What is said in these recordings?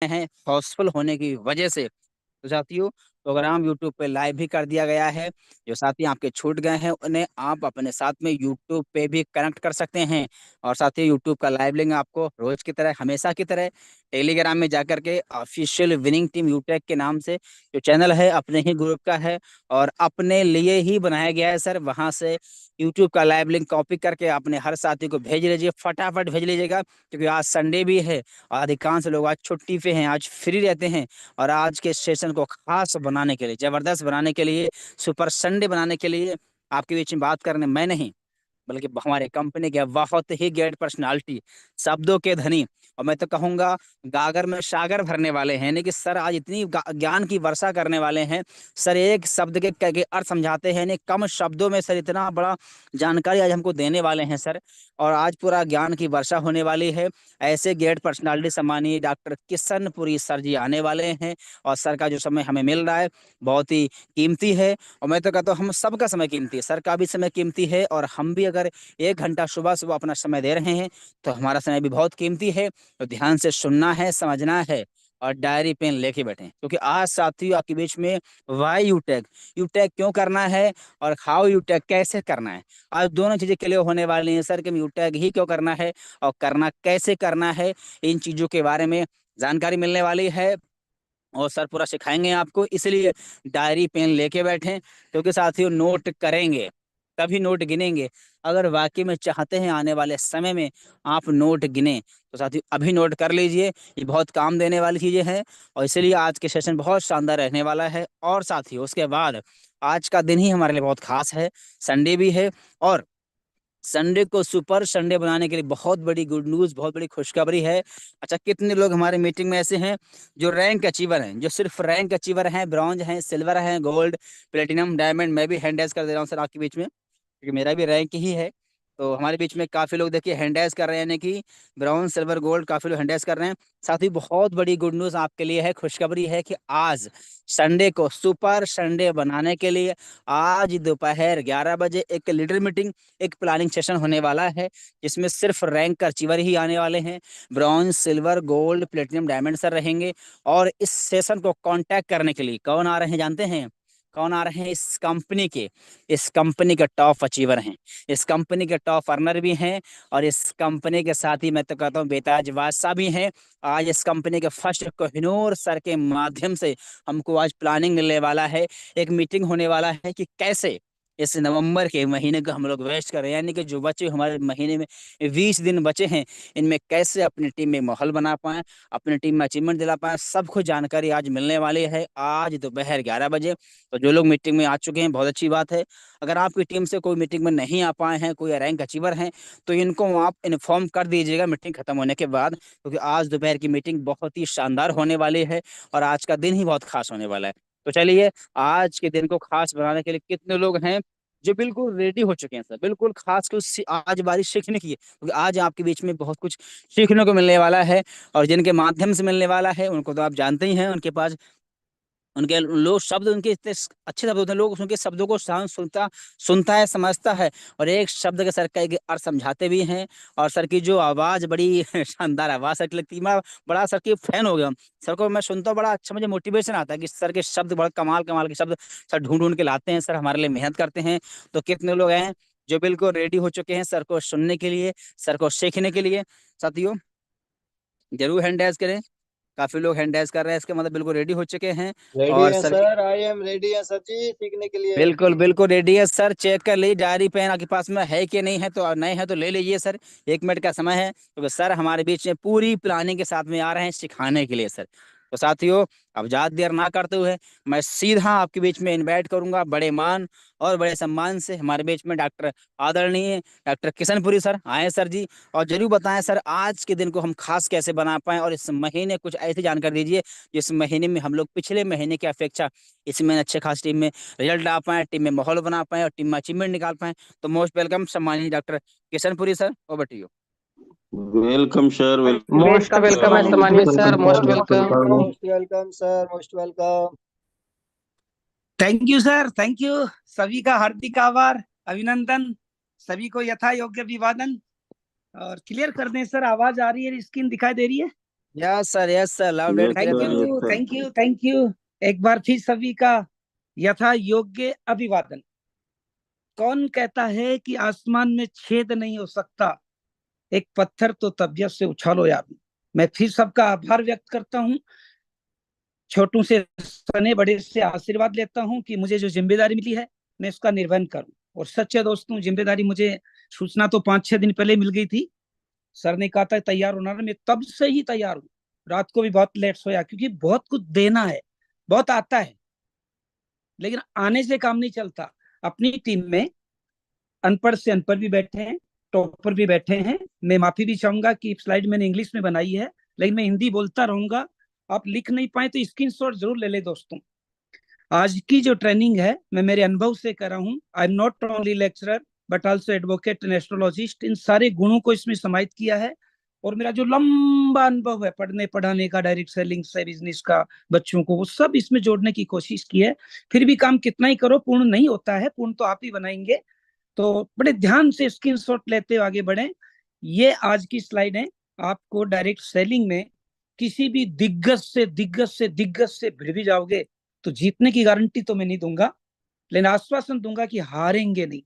हैं हाउसफुल होने की वजह से। तो साथियों, प्रोग्राम यूट्यूब पे लाइव भी कर दिया गया है। जो साथी आपके छूट गए हैं उन्हें आप अपने साथ में यूट्यूब पे भी कनेक्ट कर सकते हैं। और साथ ही यूट्यूब का लाइव लिंक आपको रोज की तरह हमेशा की तरह टेलीग्राम में जाकर के ऑफिशियल विनिंग टीम यूटेक के नाम से जो चैनल है अपने ही ग्रुप का है और अपने लिए ही बनाया गया है सर। वहां से यूट्यूब का लाइव लिंक कॉपी करके अपने हर साथी को भेज लीजिए, फटाफट भेज लीजिएगा, क्योंकि आज संडे भी है और अधिकांश लोग आज छुट्टी पे हैं, आज फ्री रहते हैं। और आज के सेशन को खास बनाने के लिए, जबरदस्त बनाने के लिए, सुपर संडे बनाने के लिए आपके बीच में बात करने मैं नहीं बल्कि हमारे कंपनी के बहुत ही ग्रेट पर्सनालिटी, शब्दों के धनी, और मैं तो कहूंगा गागर में सागर भरने वाले हैं। यानी कि सर आज इतनी ज्ञान की वर्षा करने वाले हैं। सर एक शब्द के अर्थ समझाते हैं, नहीं कम शब्दों में सर इतना बड़ा जानकारी आज हमको देने वाले हैं सर। और आज पूरा ज्ञान की वर्षा होने वाली है। ऐसे ग्रेट पर्सनालिटी सम्मानीय डॉक्टर किशनपुरी सर जी आने वाले हैं। और सर का जो समय हमें मिल रहा है बहुत ही कीमती है। और मैं तो कहता हूँ हम सबका समय कीमती है, सर का भी समय कीमती है। और हम भी अगर 1 घंटा सुबह सुबह अपना समय दे रहे हैं तो हमारा समय भी बहुत कीमती है। तो ध्यान से सुनना है, समझना है और डायरी पेन लेके बैठे, क्योंकि आज साथियों आपके बीच में वाई यूटेक, यूटेक क्यों करना है और हाउ यूटेक कैसे करना है, आज दोनों चीजें क्लियर होने वाली हैं सर। कि यूटेक ही क्यों करना है और करना कैसे करना है, इन चीजों के बारे में जानकारी मिलने वाली है। और सर पूरा सिखाएंगे आपको, इसलिए डायरी पेन लेके बैठें, क्योंकि साथियों नोट करेंगे तभी नोट गिनेंगे। अगर वाकई में चाहते हैं आने वाले समय में आप नोट गिने तो साथियों अभी नोट कर लीजिए, ये बहुत काम देने वाली चीजें हैं। और इसलिए आज के सेशन बहुत शानदार रहने वाला है। और साथियों उसके बाद आज का दिन ही हमारे लिए बहुत खास है, संडे भी है। और संडे को सुपर संडे बनाने के लिए बहुत बड़ी गुड न्यूज, बहुत बड़ी खुशखबरी है। अच्छा, कितने लोग हमारे मीटिंग में ऐसे हैं जो रैंक अचीवर हैं, जो सिर्फ रैंक अचीवर हैं, ब्रॉन्ज हैं, सिल्वर हैं, गोल्ड, प्लेटिनम, डायमंड। मैं भी हैंड रेज कर दे रहा हूँ सर आपके बीच में, क्योंकि मेरा भी रैंक ही है। तो हमारे बीच में काफी लोग देखिए हैंडएज कर रहे हैं, यानी कि ब्राउन सिल्वर गोल्ड काफी लोग हैंडएज कर रहे हैं। साथ ही बहुत बड़ी गुड न्यूज आपके लिए है, खुशखबरी है कि आज संडे को सुपर संडे बनाने के लिए आज दोपहर 11 बजे एक लीडर मीटिंग, एक प्लानिंग सेशन होने वाला है, जिसमें सिर्फ रैंक अचीवर ही आने वाले हैं। Bronze silver gold platinum diamond sir रहेंगे। और इस सेशन को कांटेक्ट करने के लिए कौन आ रहे हैं जानते हैं? कौन आ रहे हैं? इस कंपनी के टॉप अचीवर हैं, इस कंपनी के टॉप अर्नर भी हैं। और इस कंपनी के साथ ही मैं तो कहता हूँ बेताज बादशाह भी हैं। आज इस कंपनी के फर्स्ट कोहिनूर सर के माध्यम से हमको आज प्लानिंग मिलने वाला है, एक मीटिंग होने वाला है कि कैसे इस नवंबर के महीने को हम लोग वेस्ट कर रहे हैं, यानी कि जो बचे हमारे महीने में 20 दिन बचे हैं, इनमें कैसे अपनी टीम में माहौल बना पाए, अपनी टीम में अचीवमेंट दिला पाए, सब कुछ जानकारी आज मिलने वाली है आज दोपहर 11 बजे। तो जो लोग मीटिंग में आ चुके हैं बहुत अच्छी बात है। अगर आपकी टीम से कोई मीटिंग में नहीं आ पाए हैं, कोई रैंक अचीवर हैं, तो इनको आप इन्फॉर्म कर दीजिएगा मीटिंग खत्म होने के बाद, क्योंकि आज दोपहर की मीटिंग बहुत ही शानदार होने वाली है और आज का दिन ही बहुत खास होने वाला है। तो चलिए, आज के दिन को खास बनाने के लिए कितने लोग हैं जो बिल्कुल रेडी हो चुके हैं सर, बिल्कुल खास कुछ आज बारिश सीखने की है, क्योंकि आज आपके बीच में बहुत कुछ सीखने को मिलने वाला है। और जिनके माध्यम से मिलने वाला है उनको तो आप जानते ही हैं, उनके पास उनके लोग शब्द उनके इतने अच्छे शब्द होते हैं, लोग उनके शब्दों को सुनता सुनता है, समझता है और एक शब्द के सर का एक अर्थ समझाते भी हैं। और सर की जो आवाज बड़ी शानदार आवाज सर की लगती है, मैं बड़ा सर की फैन हो गया हूँ। सर को मैं सुनता हूँ, बड़ा अच्छा मुझे मोटिवेशन आता है कि सर के शब्द बड़ा कमाल कमाल के शब्द सर ढूंढ ढूंढ के लाते हैं, सर हमारे लिए मेहनत करते हैं। तो कितने लोग हैं जो बिल्कुल रेडी हो चुके हैं सर को सुनने के लिए, सर को सीखने के लिए? साथियों जरूर हैंड रेज करें, काफी लोग हैंड रेज कर रहे हैं, इसके मतलब बिल्कुल रेडी हो चुके हैं। रेडी और है sir sir, I am ready है सर जी सीखने के लिए। बिल्कुल बिल्कुल रेडी है सर, चेक कर लीजिए डायरी पेन आपके पास में है कि नहीं है, तो नहीं है तो ले लीजिए सर, 1 मिनट का समय है, क्योंकि सर हमारे बीच में पूरी प्लानिंग के साथ में आ रहे हैं सिखाने के लिए सर। तो साथियों अब ज्यादा देर ना करते हुए मैं सीधा आपके बीच में इनवाइट करूंगा बड़े मान और बड़े सम्मान से हमारे बीच में डॉक्टर आदरणीय डॉक्टर किशनपुरी सर आए सर जी। और जरूर बताएं सर आज के दिन को हम खास कैसे बना पाएं, और इस महीने कुछ ऐसी जानकारी दीजिए जिस महीने में हम लोग पिछले महीने की अपेक्षा इस महीने अच्छे खास टीम में रिजल्ट ला पाए, टीम में माहौल बना पाए और टीम में अचीवमेंट निकाल पाए। तो मोस्ट वेलकम सम्मानित doctor Kishanpuri sir, over to you. Welcome sir, most welcome है सम्मानित sir, most welcome. Most welcome sir, most welcome. Thank you sir, thank you. सभी का हार्दिक आभार, अभिनंदन, सभी को यथा योग्य अभिवादन। और क्लियर कर दें सर, आवाज आ रही है, स्क्रीन दिखाई दे रही है? Yes sir loud and Yes, thank sir. Clear. Yes, you sir. Thank you thank you. एक बार फिर सभी का यथा योग्य अभिवादन। कौन कहता है कि आसमान में छेद नहीं हो सकता, एक पत्थर तो तबीयत से उछालो यार। मैं फिर सबका आभार व्यक्त करता हूँ, छोटू से सने बड़े से आशीर्वाद लेता हूँ कि मुझे जो जिम्मेदारी मिली है मैं इसका निर्वहन करूं। और सच्चे दोस्तों, जिम्मेदारी मुझे सूचना तो 5-6 दिन पहले मिल गई थी। सर ने कहा था तैयार होना, मैं तब से ही तैयार हूँ। रात को भी बहुत लेट सोया क्योंकि बहुत कुछ देना है, बहुत आता है, लेकिन आने से काम नहीं चलता। अपनी टीम में अनपढ़ से अनपढ़ भी बैठे हैं, टॉपर भी बैठे हैं। मैं माफी भी चाहूंगा कि स्लाइड मैंने इंग्लिश में बनाई है, लेकिन मैं हिंदी बोलता रहूंगा। आप लिख नहीं पाए तो स्क्रीनशॉट जरूर ले ले दोस्तों। आज की जो ट्रेनिंग है मैं मेरे अनुभव से कर रहा हूँ। I am not only lecturer but also advocate and astrologist. इन सारे गुणों को इसमें समाहित किया है। और मेरा जो लंबा अनुभव है पढ़ने पढ़ाने का, डायरेक्ट सेलिंग से बिजनेस का, बच्चों को, वो सब इसमें जोड़ने की कोशिश की है। फिर भी काम कितना ही करो पूर्ण नहीं होता है, पूर्ण तो आप ही बनाएंगे। तो बड़े ध्यान से स्क्रीनशॉट लेते हुए आगे बढ़े। ये आज की स्लाइड है। आपको डायरेक्ट सेलिंग में किसी भी दिग्गज से भिड़ भी जाओगे तो जीतने की गारंटी तो मैं नहीं दूंगा, लेकिन आश्वासन दूंगा कि हारेंगे नहीं।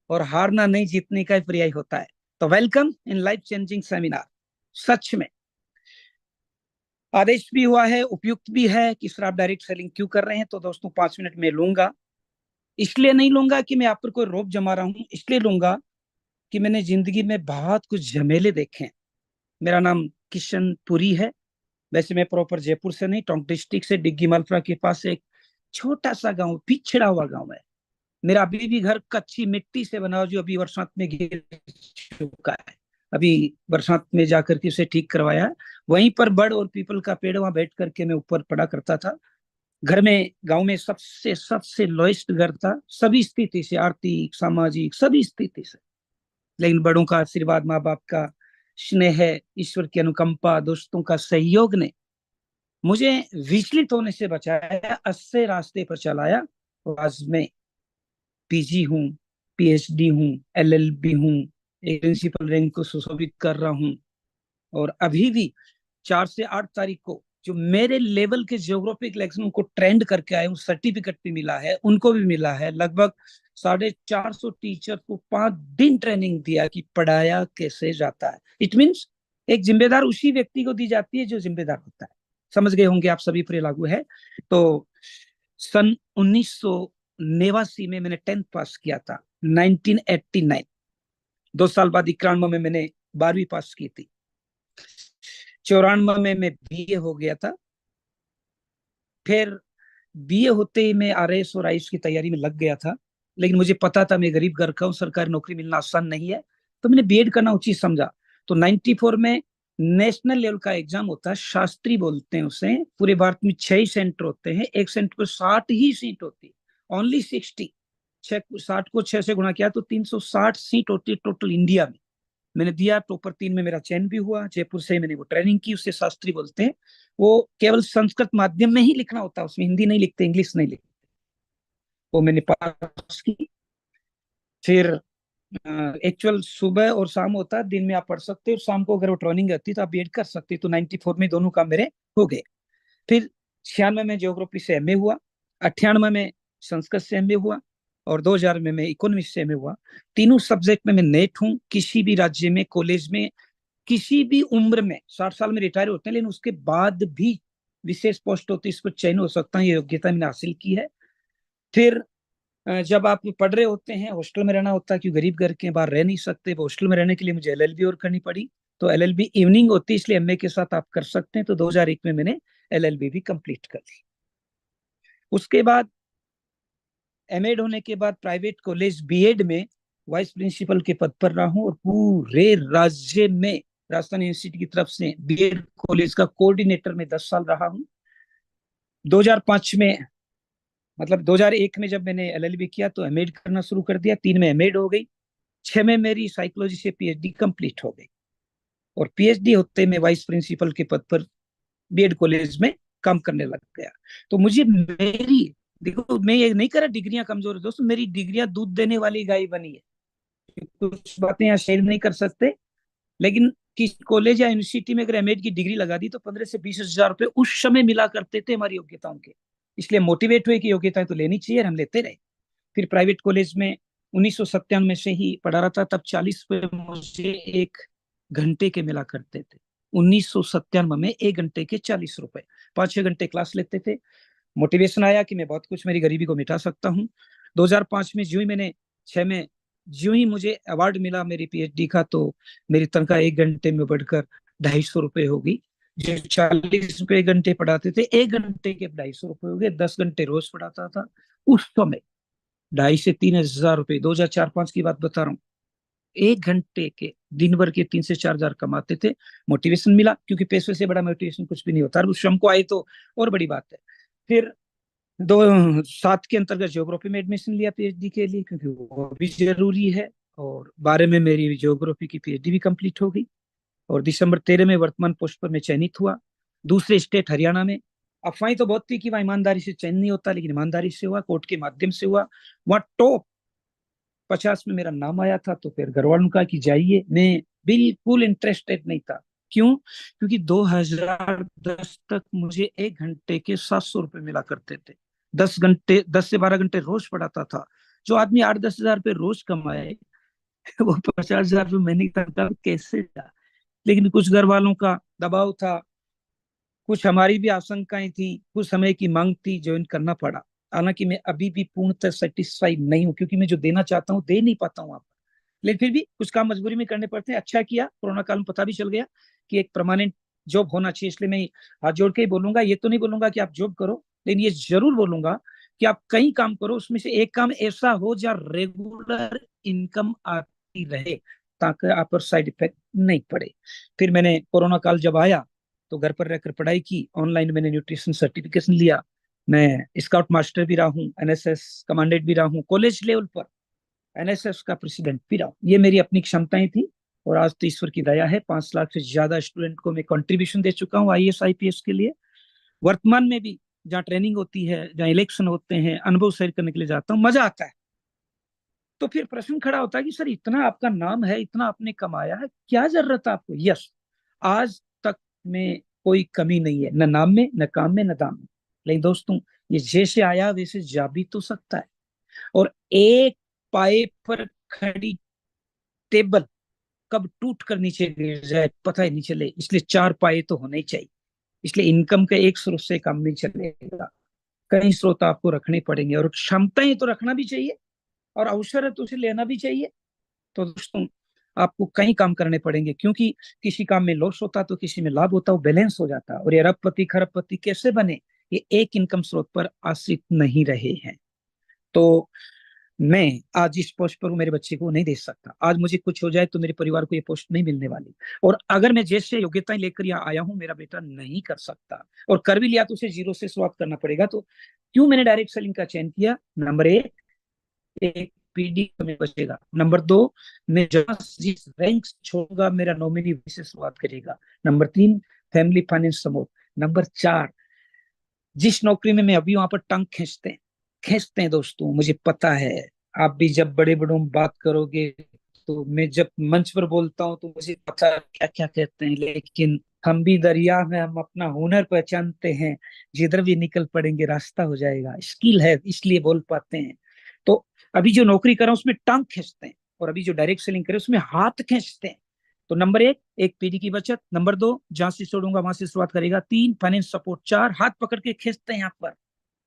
और हारना नहीं जीतने का पर्याय होता है। तो welcome in life changing seminar. सच में आदेश भी हुआ है, उपयुक्त भी है कि सर आप डायरेक्ट सेलिंग क्यों कर रहे हैं। तो दोस्तों 5 मिनट में लूंगा। इसलिए नहीं लूंगा कि मैं आप पर कोई रोप जमा रहा हूं, इसलिए लूंगा कि मैंने जिंदगी में बहुत कुछ झमेले देखे हैं। मेरा नाम किशन पुरी है। वैसे मैं प्रॉपर जयपुर से नहीं, टोंक डिस्ट्रिक्ट से, डिग्गी मालपुरा के पास एक छोटा सा गांव, पिछड़ा हुआ गांव है। मेरा अभी भी घर कच्ची मिट्टी से बना, जो अभी बरसात में गिर चुका है। अभी बरसात में जाकर के उसे ठीक करवाया है। वहीं पर बड़ और पीपल का पेड़, वहां बैठ करके मैं ऊपर पढ़ा करता था। घर में, गांव में सबसे सबसे लोएस्ट घर था, सभी स्थिति से, आर्थिक सामाजिक सभी स्थिति से। लेकिन बड़ों का आशीर्वाद, माँ बाप का स्नेह, ईश्वर की अनुकंपा, दोस्तों का सहयोग ने मुझे विचलित होने से बचाया, अच्छे रास्ते पर चलाया। तो आज मैं पीजी हूँ, पीएचडी हूँ, एलएलबी हूँ, एक प्रिंसिपल रैंक को सुशोभित कर रहा हूँ। और अभी भी 4 से 8 तारीख को जो मेरे लेवल के जियोग्राफिक लेक्चर को ट्रेंड करके आए, उस सर्टिफिकेट भी मिला है, उनको भी मिला है। लगभग 450 टीचर को 5 दिन ट्रेनिंग दिया कि पढ़ाया कैसे जाता है। इट मीन्स एक जिम्मेदार उसी व्यक्ति को दी जाती है जो जिम्मेदार होता है। समझ गए होंगे आप सभी, पर लागू है। तो सन 1989 में मैंने 10th पास किया था। 1989, 2 साल बाद 91 में मैंने 12वीं पास की थी। 94 में मैं बीए हो गया था। फिर बीए होते ही मैं आरएस और आईएएस की तैयारी में लग गया था। लेकिन मुझे पता था मैं गरीब घर का हूँ, सरकारी नौकरी मिलना आसान नहीं है, तो मैंने बीएड करना उचित समझा। तो 94 में नेशनल लेवल का एग्जाम होता है, शास्त्री बोलते हैं उसे। पूरे भारत में 6 ही सेंटर होते हैं, एक सेंटर पर 60 ही सीट होती है, ओनली 60। 60 को 6 से गुणा किया तो 360 सीट होती है टोटल इंडिया में। मैंने दिया, टॉपर 3 में मेरा चयन भी हुआ। जयपुर से मैंने वो ट्रेनिंग की, उससे शास्त्री बोलते हैं। वो केवल संस्कृत माध्यम में ही लिखना होता है, उसमें हिंदी नहीं लिखते, इंग्लिश नहीं लिखते। वो मैंने पास की। फिर एक्चुअल सुबह और शाम होता है, दिन में आप पढ़ सकते हो, शाम को अगर वो ट्रेनिंग रहती तो आप बीएड कर सकते। तो 94 में दोनों काम मेरे हो गए। फिर 96 में ज्योग्राफी से एमए हुआ, 98 में संस्कृत से एमए हुआ, और 2000 में मैं इकोनॉमिक्स से एमए हुआ। तीनों सब्जेक्ट में मैं नेट हूँ। किसी भी राज्य में, कॉलेज में, किसी भी उम्र में, 60 साल में रिटायर होते हैं, लेकिन उसके बाद भी विशेष पोस्ट होती है, इस पर चयन हो सकता है। ये योग्यता मैंने हासिल की है। फिर जब आप पढ़ रहे होते हैं, हॉस्टल में रहना होता है, क्योंकि गरीब घर के बाहर रह नहीं सकते। हॉस्टल में रहने के लिए मुझे एलएलबी और करनी पड़ी। तो एलएलबी इवनिंग होती है, इसलिए एमए के साथ आप कर सकते हैं। तो 2001 में मैंने एलएलबी भी कंप्लीट कर ली। उसके बाद एमएड होने के बाद प्राइवेट कॉलेज बीएड में वाइस प्रिंसिपल के पद पर रहा हूँ। और पूरे राज्य में राजस्थान यूनिवर्सिटी की तरफ से बीएड कॉलेज का कोऑर्डिनेटर में 10 साल रहा हूँ। 2005 में, मतलब 2001 में जब मैंने एलएलबी किया तो एमएड करना शुरू कर दिया। 3 में एमएड हो गई, 6 में मेरी साइकोलॉजी से पीएचडी कंप्लीट हो गई। और पीएचडी होते मैं वाइस प्रिंसिपल के पद पर बीएड कॉलेज में काम करने लग गया। तो मुझे, मेरी, देखो मैं ये नहीं कर रहा डिग्रियां कमजोर है दोस्तों, मेरी डिग्रियां दूध देने वाली गाय बनी है। कुछ बातें यहाँ शेयर नहीं कर सकते, लेकिन कि कॉलेज या यूनिवर्सिटी में अगर एमएड की डिग्री लगा दी तो 15 से 20 हजार रुपए उस समय मिला करते थे हमारी योग्यताओं के। इसलिए मोटिवेट हुए कि योग्यताएं तो लेनी चाहिए, हम लेते रहे। फिर प्राइवेट कॉलेज में 1997 से ही पढ़ा रहा था, तब 40 रुपए मुझे 1 घंटे के मिला करते थे। 1997 में 1 घंटे के 40 रुपए, 5-6 घंटे क्लास लेते थे। मोटिवेशन आया कि मैं बहुत कुछ मेरी गरीबी को मिटा सकता हूँ। 2005 में ज्यों ही मुझे अवार्ड मिला मेरी पीएचडी का, तो मेरी तनख्वाह 1 घंटे में बढ़कर 250 रुपए हो गई। जो 40 रुपए घंटे पढ़ाते थे, 1 घंटे के 250 रुपए हो गए। 10 घंटे रोज पढ़ाता था। उस समय 2,500 से 3,000 रुपए, 2004-5 की बात बता रहा हूँ। 1 घंटे के दिन भर के 3 से 4 हजार कमाते थे। मोटिवेशन मिला, क्योंकि पैसे से बड़ा मोटिवेशन कुछ भी नहीं होता। और श्रम को आए तो और बड़ी बात है। फिर 2007 के अंतर्गत ज्योग्राफी में एडमिशन लिया पीएचडी के लिए, क्योंकि वो भी जरूरी है। और 12 में मेरी ज्योग्राफी की पीएचडी भी कंप्लीट हो गई। और दिसंबर 13 में वर्तमान पोस्ट पर मैं चयनित हुआ, दूसरे स्टेट हरियाणा में। अफवाहें तो बहुत थी कि वहां ईमानदारी से चयन नहीं होता, लेकिन ईमानदारी से हुआ, कोर्ट के माध्यम से हुआ। वहां टॉप 50 में मेरा नाम आया था। तो फिर घर वालों ने कहा कि जाइए। मैं बिल्कुल इंटरेस्टेड नहीं था। क्यों? क्योंकि 2010 तक मुझे 1 घंटे के 700 रुपए मिला करते थे। 10 से 12 घंटे रोज पढ़ाता था। जो आदमी 8-10 हजार रुपये रोज कमाए, वो 50 हजार रुपये महीने की तनख्वाह कैसे था? लेकिन कुछ घर वालों का दबाव था, कुछ हमारी भी आशंकाएं थी, कुछ समय की मांग थी, ज्वाइन करना पड़ा। हालांकि मैं अभी भी पूर्णतः सेटिस्फाइड नहीं हूँ, क्योंकि मैं जो देना चाहता हूँ दे नहीं पाता हूँ आप। लेकिन फिर भी कुछ काम मजबूरी में करने पड़ते हैं। अच्छा किया, कोरोना काल में पता भी चल गया कि एक परमानेंट जॉब होना चाहिए। इसलिए मैं हाथ जोड़ के ही बोलूंगा, ये तो नहीं बोलूंगा कि आप जॉब करो, लेकिन ये जरूर बोलूंगा कि आप कई काम करो, उसमें से एक काम ऐसा हो जहाँ रेगुलर इनकम आती रहे, ताकि आप पर साइड इफेक्ट नहीं पड़े। फिर मैंने कोरोना काल जब आया तो घर पर रहकर पढ़ाई की। ऑनलाइन मैंने न्यूट्रिशन सर्टिफिकेशन लिया। मैं स्काउट मास्टर भी रहा हूँ, एनएसएस कमांडेंट भी रहा हूँ, कॉलेज लेवल पर एनएसएस का प्रेसिडेंट भी रहा हूँ। ये मेरी अपनी क्षमताएं थी। और आज तो ईश्वर की दया है, 5 लाख से ज्यादा स्टूडेंट को मैं कंट्रीब्यूशन दे चुका हूँ आईएएस आईपीएस के लिए। वर्तमान में भी जहाँ ट्रेनिंग होती है, जहाँ इलेक्शन होते हैं, अनुभव शेयर करने के लिए जाता हूँ, मजा आता है। तो फिर प्रश्न खड़ा होता है कि सर इतना आपका नाम है, इतना आपने कमाया है, क्या जरूरत है आपको? यस, आज तक में कोई कमी नहीं है, न नाम में, न काम में, न दाम में। लेकिन दोस्तों, ये जैसे आया वैसे जा भी तो सकता है। और एक पाए पर खड़ी टेबल कब टूट कर नीचे गिर जाए पता ही नहीं चले। इसलिए 4 पाए तो होने ही चाहिए। इसलिए इनकम का एक स्रोत से काम नहीं चलेगा, कई स्रोत आपको रखने पड़ेंगे। और क्षमताएं तो रखना भी चाहिए, और अवसर है तो उसे लेना भी चाहिए। तो दोस्तों, आपको कई काम करने पड़ेंगे, क्योंकि किसी काम में लॉस होता तो किसी में लाभ होता, वो बैलेंस हो जाता। और ये अरबपति खरबपति कैसे बने? ये एक इनकम स्रोत पर आश्रित नहीं रहे हैं। तो मैं आज इस पोस्ट पर हूं, मेरे बच्चे को नहीं दे सकता। आज मुझे कुछ हो जाए तो मेरे परिवार को ये पोस्ट नहीं मिलने वाली। और अगर मैं जैसे योग्यताएं लेकर यहाँ आया हूं, मेरा बेटा नहीं कर सकता, और कर भी लिया तो उसे जीरो से शुरुआत करना पड़ेगा। तो क्यों मैंने डायरेक्ट सेलिंग का चयन किया? नंबर एक पीडी में बचेगा। नंबर 2, मैं जिस रैंक छोड़ूंगा मेरा नॉमिनी से शुरुआत करेगा। Number 3, family finance support. Number 4, जिस नौकरी में मैं अभी वहां पर टंग खींचते हैं दोस्तों, मुझे पता है। आप भी जब बड़े बड़ों बात करोगे, तो मैं जब मंच पर बोलता हूँ तो मुझे पता है क्या क्या कहते हैं, लेकिन हम भी दरिया में हम अपना हुनर पहचानते हैं। जिधर भी निकल पड़ेंगे रास्ता हो जाएगा। स्किल है इसलिए बोल पाते हैं। तो अभी जो नौकरी कर रहा हूँ उसमें टांग खींचते हैं, और अभी जो डायरेक्ट सेलिंग करे उसमें हाथ खींचते हैं। तो नंबर 1, एक पीढ़ी की बचत। नंबर 2, जहां से छोड़ूंगा वहां से शुरुआत करेगा। 3, फाइनेंस सपोर्ट। 4, हाथ पकड़ के खींचते हैं यहाँ पर।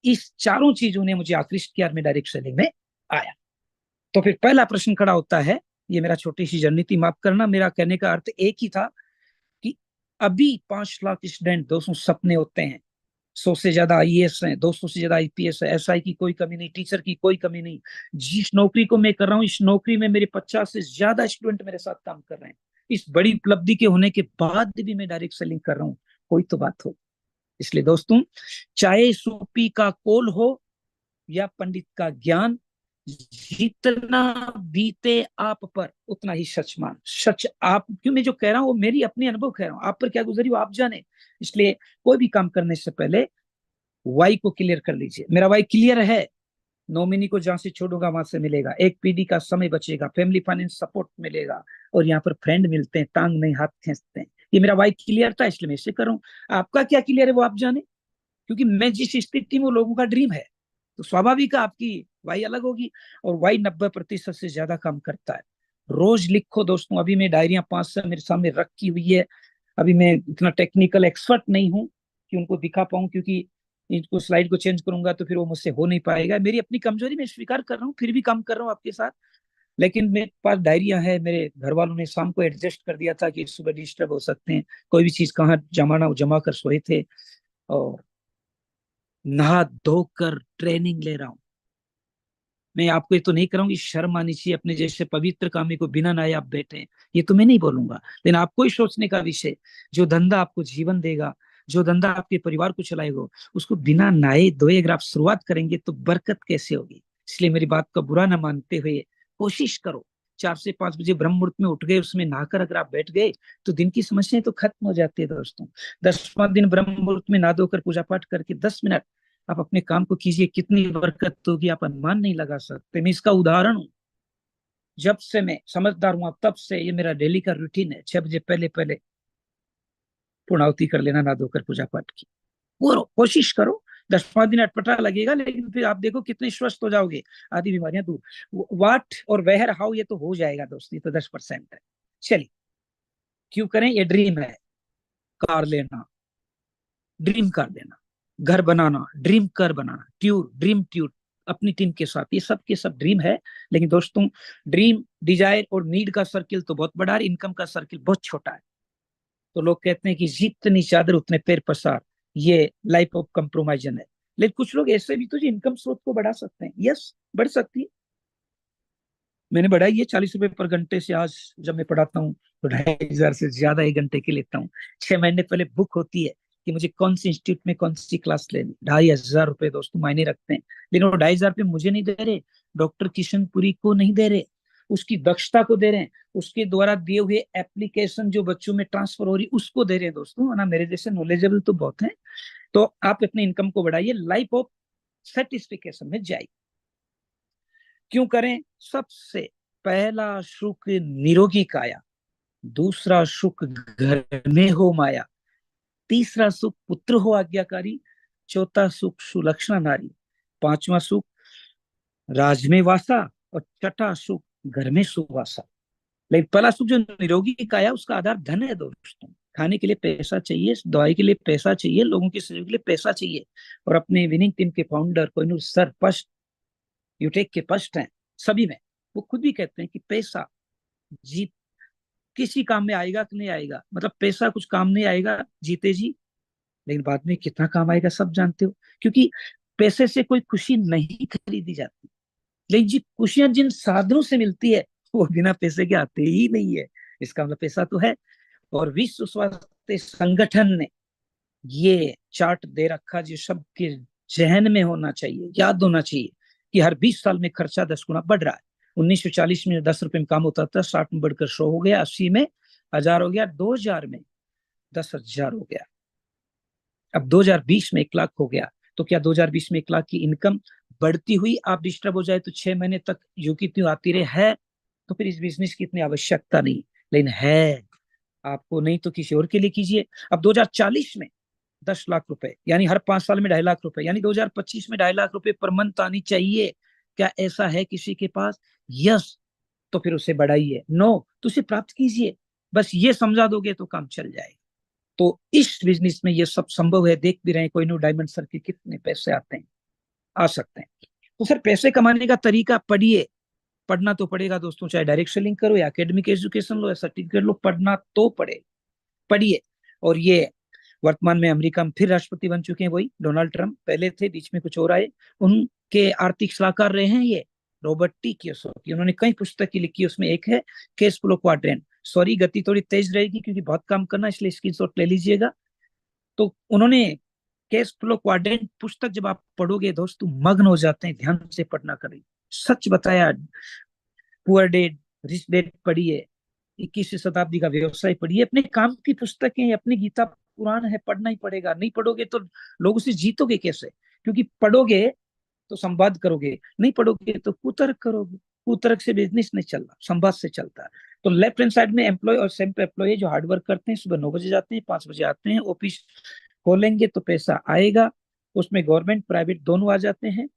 इस चारों चीजों ने मुझे आकृष्ट किया और मैं डायरेक्ट सेलिंग में आया। तो फिर पहला प्रश्न खड़ा होता है, ये मेरा छोटी सी जर्नी थी, माफ करना। मेरा कहने का अर्थ एक ही था कि अभी 5 लाख स्टूडेंट, 200 सपने होते हैं, 100 से ज्यादा आईएएस हैं, 200 से ज्यादा आईपीएस है, एसआई की कोई कमी नहीं, टीचर की कोई कमी नहीं। जिस नौकरी को मैं कर रहा हूँ, इस नौकरी में मेरे 50 से ज्यादा स्टूडेंट मेरे साथ काम कर रहे हैं। इस बड़ी उपलब्धि के होने के बाद भी मैं डायरेक्ट सेलिंग कर रहा हूँ, कोई तो बात हो। इसलिए दोस्तों, चाहे सूपी का कोल हो या पंडित का ज्ञान, जितना बीते आप पर उतना ही सच मान। सच आप, क्यों मैं जो कह रहा हूँ वो मेरी अपनी अनुभव कह रहा हूँ, आप पर क्या गुजरी वो आप जाने। इसलिए कोई भी काम करने से पहले वाई को क्लियर कर लीजिए। मेरा वाई क्लियर है, नॉमिनी को जहां से छोड़ूंगा वहां से मिलेगा, एक पीढ़ी का समय बचेगा, फैमिली फाइनेंस सपोर्ट मिलेगा, और यहाँ पर फ्रेंड मिलते हैं, टांग नहीं हाथ खींचते हैं। ये मेरा वाई क्लियर था, इसलिए मैं इसे कर रहा हूँ। आपका क्या क्लियर है वो आप जाने, क्योंकि मैं जिस स्थिति में, वो लोगों का ड्रीम है, तो स्वाभाविक है आपकी वाई अलग होगी। और वाई 90% से ज्यादा काम करता है। रोज लिखो दोस्तों। अभी मैं डायरियां 5 से मेरे सामने रखी हुई है। अभी मैं इतना टेक्निकल एक्सपर्ट नहीं हूं कि उनको दिखा पाऊं, क्योंकि इनको स्लाइड को चेंज करूंगा तो फिर वो मुझसे हो नहीं पाएगा। मेरी अपनी कमजोरी मैं स्वीकार कर रहा हूँ, फिर भी काम कर रहा हूँ आपके साथ। लेकिन मेरे पास डायरियां है, मेरे घर वालों ने शाम को एडजस्ट कर दिया था कि सुबह डिस्टर्ब हो सकते हैं, कोई भी चीज कहाँ जमाना वो जमा कर सोए थे। और नहा धोकर ट्रेनिंग ले रहा हूँ। मैं आपको ये तो नहीं कराऊंगी, शर्म आनी चाहिए अपने जैसे पवित्र कामी को बिना नहाए आप बैठे, ये तो मैं नहीं बोलूंगा। लेकिन आपको ही सोचने का विषय, जो धंधा आपको जीवन देगा, जो धंधा आपके परिवार को चलाएगा, उसको बिना नहाए धोए अगर आप शुरुआत करेंगे तो बरकत कैसे होगी। इसलिए मेरी बात का बुरा ना मानते हुए कोशिश करो। 4 से 5 बजे ब्रह्म मुहूर्त में उठ गए, उसमें नहाकर अगर आप बैठ गए तो दिन की समस्याएं तो खत्म हो जाती है दोस्तों। 10वां दिन ब्रह्म मुहूर्त में नहा धोकर पूजा पाठ करके 10 मिनट आप अपने काम को कीजिए, कितनी बरकत होगी आप अनुमान नहीं लगा सकते। मैं इसका उदाहरण हूं। जब से मैं समझदार हुआ तब से ये मेरा डेली का रूटीन है। 6 बजे पहले पहले पूर्णाहुति कर लेना, ना धोकर पूजा पाठ की। वो कोशिश करो। 10वां दिन अटपटा लगेगा, लेकिन फिर आप देखो कितने स्वस्थ हो जाओगे, आदि बीमारियां दूर। वाट और वेहर हाउ ये तो हो जाएगा दोस्ती, तो 10% है। चलिए, क्यों करें, ये ड्रीम है। कार लेना, ड्रीम कार देना, घर बनाना, ड्रीम घर बनाना, ट्यूर, ड्रीम ट्यूर अपनी टीम के साथ, ये सब के सब ड्रीम है। लेकिन दोस्तों, ड्रीम, डिजायर और नीड का सर्किल तो बहुत बड़ा है, इनकम का सर्किल बहुत छोटा है। तो लोग कहते हैं कि जितनी चादर उतने पैर पसार, ये लाइफ ऑफ कंप्रोमाइजन है। लेकिन कुछ लोग ऐसे भी तो जो इनकम स्रोत को बढ़ा सकते हैं। यस, बढ़ सकती है। मैंने बढ़ाई है 40 रुपए पर घंटे से। आज जब मैं पढ़ाता हूँ तो 2,500 से ज्यादा 1 घंटे की लेता हूँ। 6 महीने पहले बुक होती है कि मुझे कौन सी इंस्टीट्यूट में कौन सी क्लास लेनी। 2,500 रुपए दोस्तों मायने रखते हैं। लेकिन वो 2,500 रुपये मुझे नहीं दे रहे, डॉक्टर किशनपुरी को नहीं दे रहे, उसकी दक्षता को दे रहे हैं, उसके द्वारा दिए हुए एप्लीकेशन जो बच्चों में ट्रांसफर हो रही उसको दे रहे हैं दोस्तों। ना मेरे जैसे नॉलेजेबल तो बहुत है। तो आप अपने इनकम को बढ़ाइए, लाइफ ऑफ सेटिस्फिकेशन में जाइए। क्यों करें? सबसे पहला सुख निरोगी काया, दूसरा सुख घर में हो माया, तीसरा सुख पुत्र हो आज्ञाकारी, चौथा सुख सुलक्षणा नारी, पांचवा सुख राज में वासा, और छठा सुख घर में सुवासा। लेकिन पहला सुख जो निरोगी काया, उसका आधार धन है दोस्तों। खाने के लिए पैसा चाहिए, दवाई के लिए पैसा चाहिए, लोगों के सहयोग के लिए पैसा चाहिए। और अपने विनिंग टीम के फाउंडर कोहिनूर सर फर्स्ट, यूटेक के फर्स्ट हैं सभी में। वो खुद भी कहते हैं कि पैसा जीत किसी काम में आएगा कि नहीं आएगा, मतलब पैसा कुछ काम नहीं आएगा जीते जी, लेकिन बाद में कितना काम आएगा सब जानते हो। क्योंकि पैसे से कोई खुशी नहीं खरीदी जाती, लेकिन जी खुशियां जिन साधनों से मिलती है वो बिना पैसे के आते ही नहीं है। इसका मतलब पैसा तो है। और विश्व स्वास्थ्य संगठन ने ये चार्ट दे रखा जो सबके जहन में होना चाहिए, याद होना चाहिए, कि हर 20 साल में खर्चा 10 गुना बढ़ रहा है। 1940 में 10 रुपए में काम होता था, 60 में बढ़कर 100 हो गया, 80 में 1000 हो गया, 2000 में 10,000 हो गया, अब 2020 में 1 लाख हो गया। तो क्या 2020 में 1 लाख की इनकम बढ़ती हुई आप डिस्टर्ब हो जाए तो 6 महीने तक यूं की त्यों आती रहे है, तो फिर इस बिजनेस की इतनी आवश्यकता नहीं। लेकिन है आपको, नहीं तो किसी और के लिए कीजिए। अब 2040 में 10 लाख रुपए, यानी हर 5 साल में 2.5 लाख रुपए, यानी 2025 में 2.5 लाख रुपए पर मंथ आनी चाहिए। क्या ऐसा है किसी के पास? यस, तो फिर उसे बढ़ाइए। नो, तो उसे प्राप्त कीजिए। बस ये समझा दोगे तो काम चल जाएगा। तो इस बिजनेस में ये सब संभव है। देख भी रहे हैं कोहिनूर डायमंड सर के कितने पैसे आते हैं, आ सकते हैं। तो सर पैसे कमाने का तरीका पढ़िए, पढ़ना तो पड़ेगा दोस्तों, चाहे डायरेक्ट सेलिंग करो या एकेडमिक एजुकेशन लो या सर्टिफिकेट लो, पढ़ना तो पढ़िए। और ये वर्तमान में अमेरिका में फिर राष्ट्रपति बन चुके हैं, वही डोनाल्ड ट्रंप। पहले थे, बीच में कुछ और आए, उनके आर्थिक सलाहकार रहे हैं ये रॉबर्ट टी कियोसाकी। उन्होंने कई पुस्तकें लिखी, उसमें एक है कैश फ्लो क्वाड्रेंट। सॉरी, गति थोड़ी तेज रहेगी क्योंकि बहुत काम करना, इसलिए स्क्रीनशॉट ले लीजिएगा। तो उन्होंने कैश फ्लो क्वाड्रेंट पुस्तक जब आप पढ़ोगे दोस्तों, मग्न हो जाते हैं। ध्यान से पढ़ना करें, सच बताया। पुअर डेड रिच डेड पढ़िए, 21वीं शताब्दी का व्यवसाय पढ़िए, अपने काम की पुस्तकें, अपनी गीता पुराण है, पढ़ना ही पड़ेगा। नहीं पढ़ोगे तो लोगों से जीतोगे कैसे? क्योंकि पढ़ोगे तो संवाद करोगे, नहीं पढ़ोगे तो कुतर्क करोगे। कुतर्क से बिजनेस नहीं चल रहा, संवाद से चलता है। तो लेफ्ट हैंड साइड में एम्प्लॉय और सेल्फ एम्प्लॉय जो हार्ड वर्क करते हैं, सुबह 9 बजे जाते हैं, 5 बजे आते हैं, ऑफिस खोलेंगे तो पैसा आएगा, उसमें गवर्नमेंट प्राइवेट दोनों आ जाते हैं।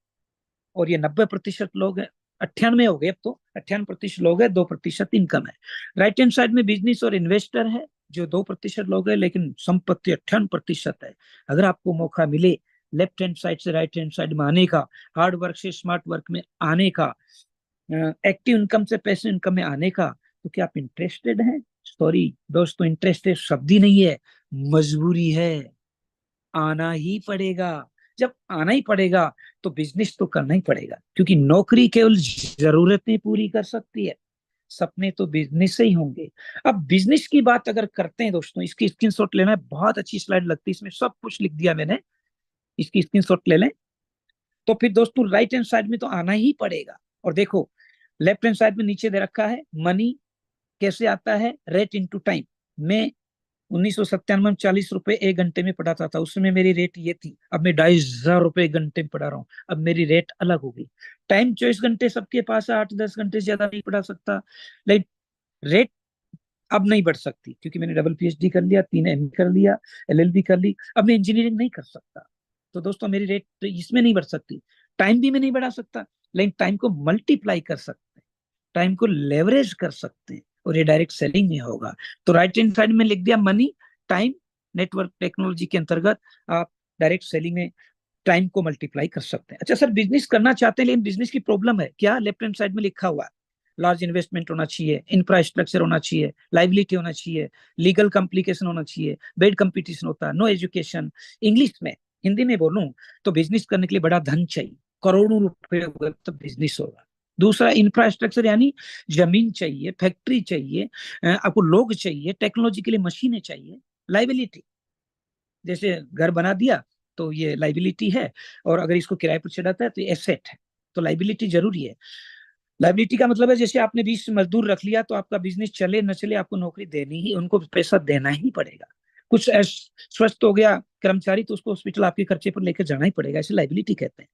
और ये 90% लोग हैं, 98 हो गए अब तो, 98% लोग हैं, 2% इनकम है। राइट हैंड साइड में बिजनेस और इन्वेस्टर है जो 2% लोग हैं, लेकिन संपत्ति 98% है। अगर आपको मौका मिले लेफ्ट हैंड साइड से राइट हैंड साइड में आने का, हार्ड वर्क से स्मार्ट वर्क में आने का, एक्टिव इनकम से पैसिव इनकम में आने का, तो क्या आप इंटरेस्टेड हैं? सॉरी दोस्तों, इंटरेस्टेड शब्द ही नहीं है, मजबूरी है, आना ही पड़ेगा। जब आना ही पड़ेगा तो बिजनेस तो करना ही पड़ेगा, क्योंकि नौकरी केवल जरूरतें पूरी कर सकती है, सपने तो बिजनेस से ही होंगे। अब बिजनेस की बात अगर करते हैं दोस्तों, इसकी स्क्रीनशॉट लेना है, बहुत अच्छी स्लाइड लगती है, इसमें सब कुछ लिख दिया मैंने, इसकी स्क्रीनशॉट ले लें। तो फिर दोस्तों राइट हैंड साइड में तो आना ही पड़ेगा। और देखो लेफ्ट हैंड साइड में नीचे दे रखा है मनी कैसे आता है, रेट इनटू टाइम। मैं 1997 में 40 रुपए 1 घंटे में पढ़ाता था, उसमें मेरी रेट ये थी। अब मैं 2,500 रुपए 1 घंटे में पढ़ा रहा हूँ, अब मेरी रेट अलग हो गई। टाइम 24 घंटे सबके पास है, 8-10 घंटे से ज्यादा नहीं पढ़ा सकता, लेकिन रेट अब नहीं बढ़ सकती, क्योंकि मैंने डबल PhD कर लिया, 3 MA कर लिया, LLB कर ली, अब मैं इंजीनियरिंग नहीं कर सकता। तो दोस्तों मेरी रेट इसमें नहीं बढ़ सकती, टाइम भी मैं नहीं बढ़ा सकता, लेकिन टाइम को मल्टीप्लाई कर सकते हैं, टाइम को लेवरेज कर सकते हैं, और ये डायरेक्ट सेलिंग में होगा। तो राइट हैंड साइड में लिख दिया मनी, टाइम, नेटवर्क टेक्नोलॉजी के अंतर्गत आप डायरेक्ट सेलिंग में टाइम को मल्टीप्लाई कर सकते हैं। अच्छा सर, बिजनेस करना चाहते हैं लेकिन बिजनेस की प्रॉब्लम है क्या? लेफ्ट हैंड साइड में लिखा हुआ है, लार्ज इन्वेस्टमेंट होना चाहिए, इंफ्रास्ट्रक्चर होना चाहिए, लाइबिलिटी होना चाहिए, लीगल कॉम्प्लिकेशन होना चाहिए, बेड कंपटीशन होता है, नो एजुकेशन। इंग्लिश में, हिंदी में बोलूं तो बिजनेस करने के लिए बड़ा धन चाहिए, करोड़ों रुपए होगा तो बिजनेस होगा। दूसरा इंफ्रास्ट्रक्चर, यानी जमीन चाहिए, फैक्ट्री चाहिए, आपको लोग चाहिए, टेक्नोलॉजी के लिए मशीनें चाहिए। लाइबिलिटी, जैसे घर बना दिया तो ये लाइबिलिटी है, और अगर इसको किराए पर चढ़ाता है तो ये एसेट है। तो लाइबिलिटी जरूरी है। लाइबिलिटी का मतलब है जैसे आपने 20 मजदूर रख लिया, तो आपका बिजनेस चले न चले आपको नौकरी देनी ही, उनको पैसा देना ही पड़ेगा। कुछ स्वस्थ हो गया कर्मचारी तो उसको हॉस्पिटल आपके खर्चे पर लेकर जाना ही पड़ेगा, इसे लाइबिलिटी कहते हैं।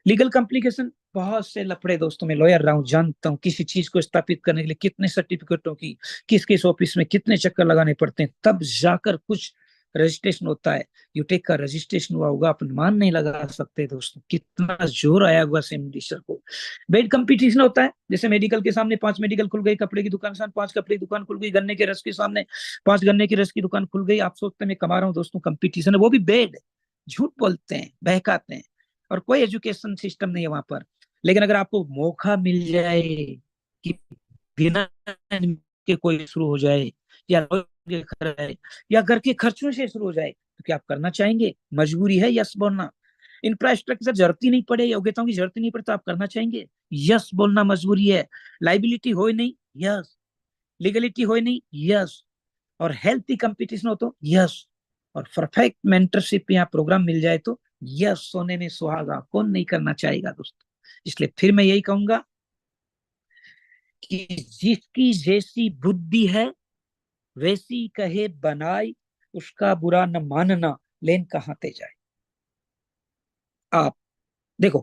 लीगल कॉम्प्लिकेशन, बहुत से लफड़े दोस्तों, मैं लॉयर रहा हूँ, जानता हूँ किसी चीज को स्थापित करने के लिए कितने सर्टिफिकेटों की, किस किस ऑफिस में कितने चक्कर लगाने पड़ते हैं, तब जाकर कुछ रजिस्ट्रेशन होता है। यूटेक का रजिस्ट्रेशन हुआ होगा, आप अनुमान नहीं लगा सकते दोस्तों, कितना जोर आया हुआ सेमिनिस्टर को। बेड कंपटीशन होता है, जैसे मेडिकल के सामने 5 मेडिकल खुल गई, कपड़े की दुकान के सामने 5 कपड़े की दुकान खुल गई, गन्ने के रस के सामने 5 गन्ने की रस की दुकान खुल गई। आप सोचते हैं मैं कमा रहा हूँ दोस्तों, कंपटीशन है, वो भी बेड, झूठ बोलते हैं, बहकाते हैं, और कोई एजुकेशन सिस्टम नहीं है वहां पर। लेकिन अगर आपको मौका मिल जाए कि बिना के कोई शुरू हो जाए, या या घर के खर्चों से शुरू हो जाए, तो क्या आप करना चाहेंगे? मजबूरी है यस बोलना। इंफ्रास्ट्रक्चर जरूरत ही नहीं पड़े, योग्यताओं की जरूरत ही नहीं पड़े, तो आप करना चाहेंगे? यस बोलना मजबूरी है। लाइबिलिटी हो ही नहीं, यस। लीगलिटी हो ही नहीं, यस। और हेल्थी कंपटीशन हो तो यस। और परफेक्ट मेंटरशिप या प्रोग्राम मिल जाए तो यस। सोने में सुहागा, कौन नहीं करना चाहेगा दोस्तों? इसलिए फिर मैं यही कहूंगा कि जिसकी जैसी बुद्धि है वैसी कहे बनाई, उसका बुरा न मानना, लेन कहाँ ते जाए। आप देखो,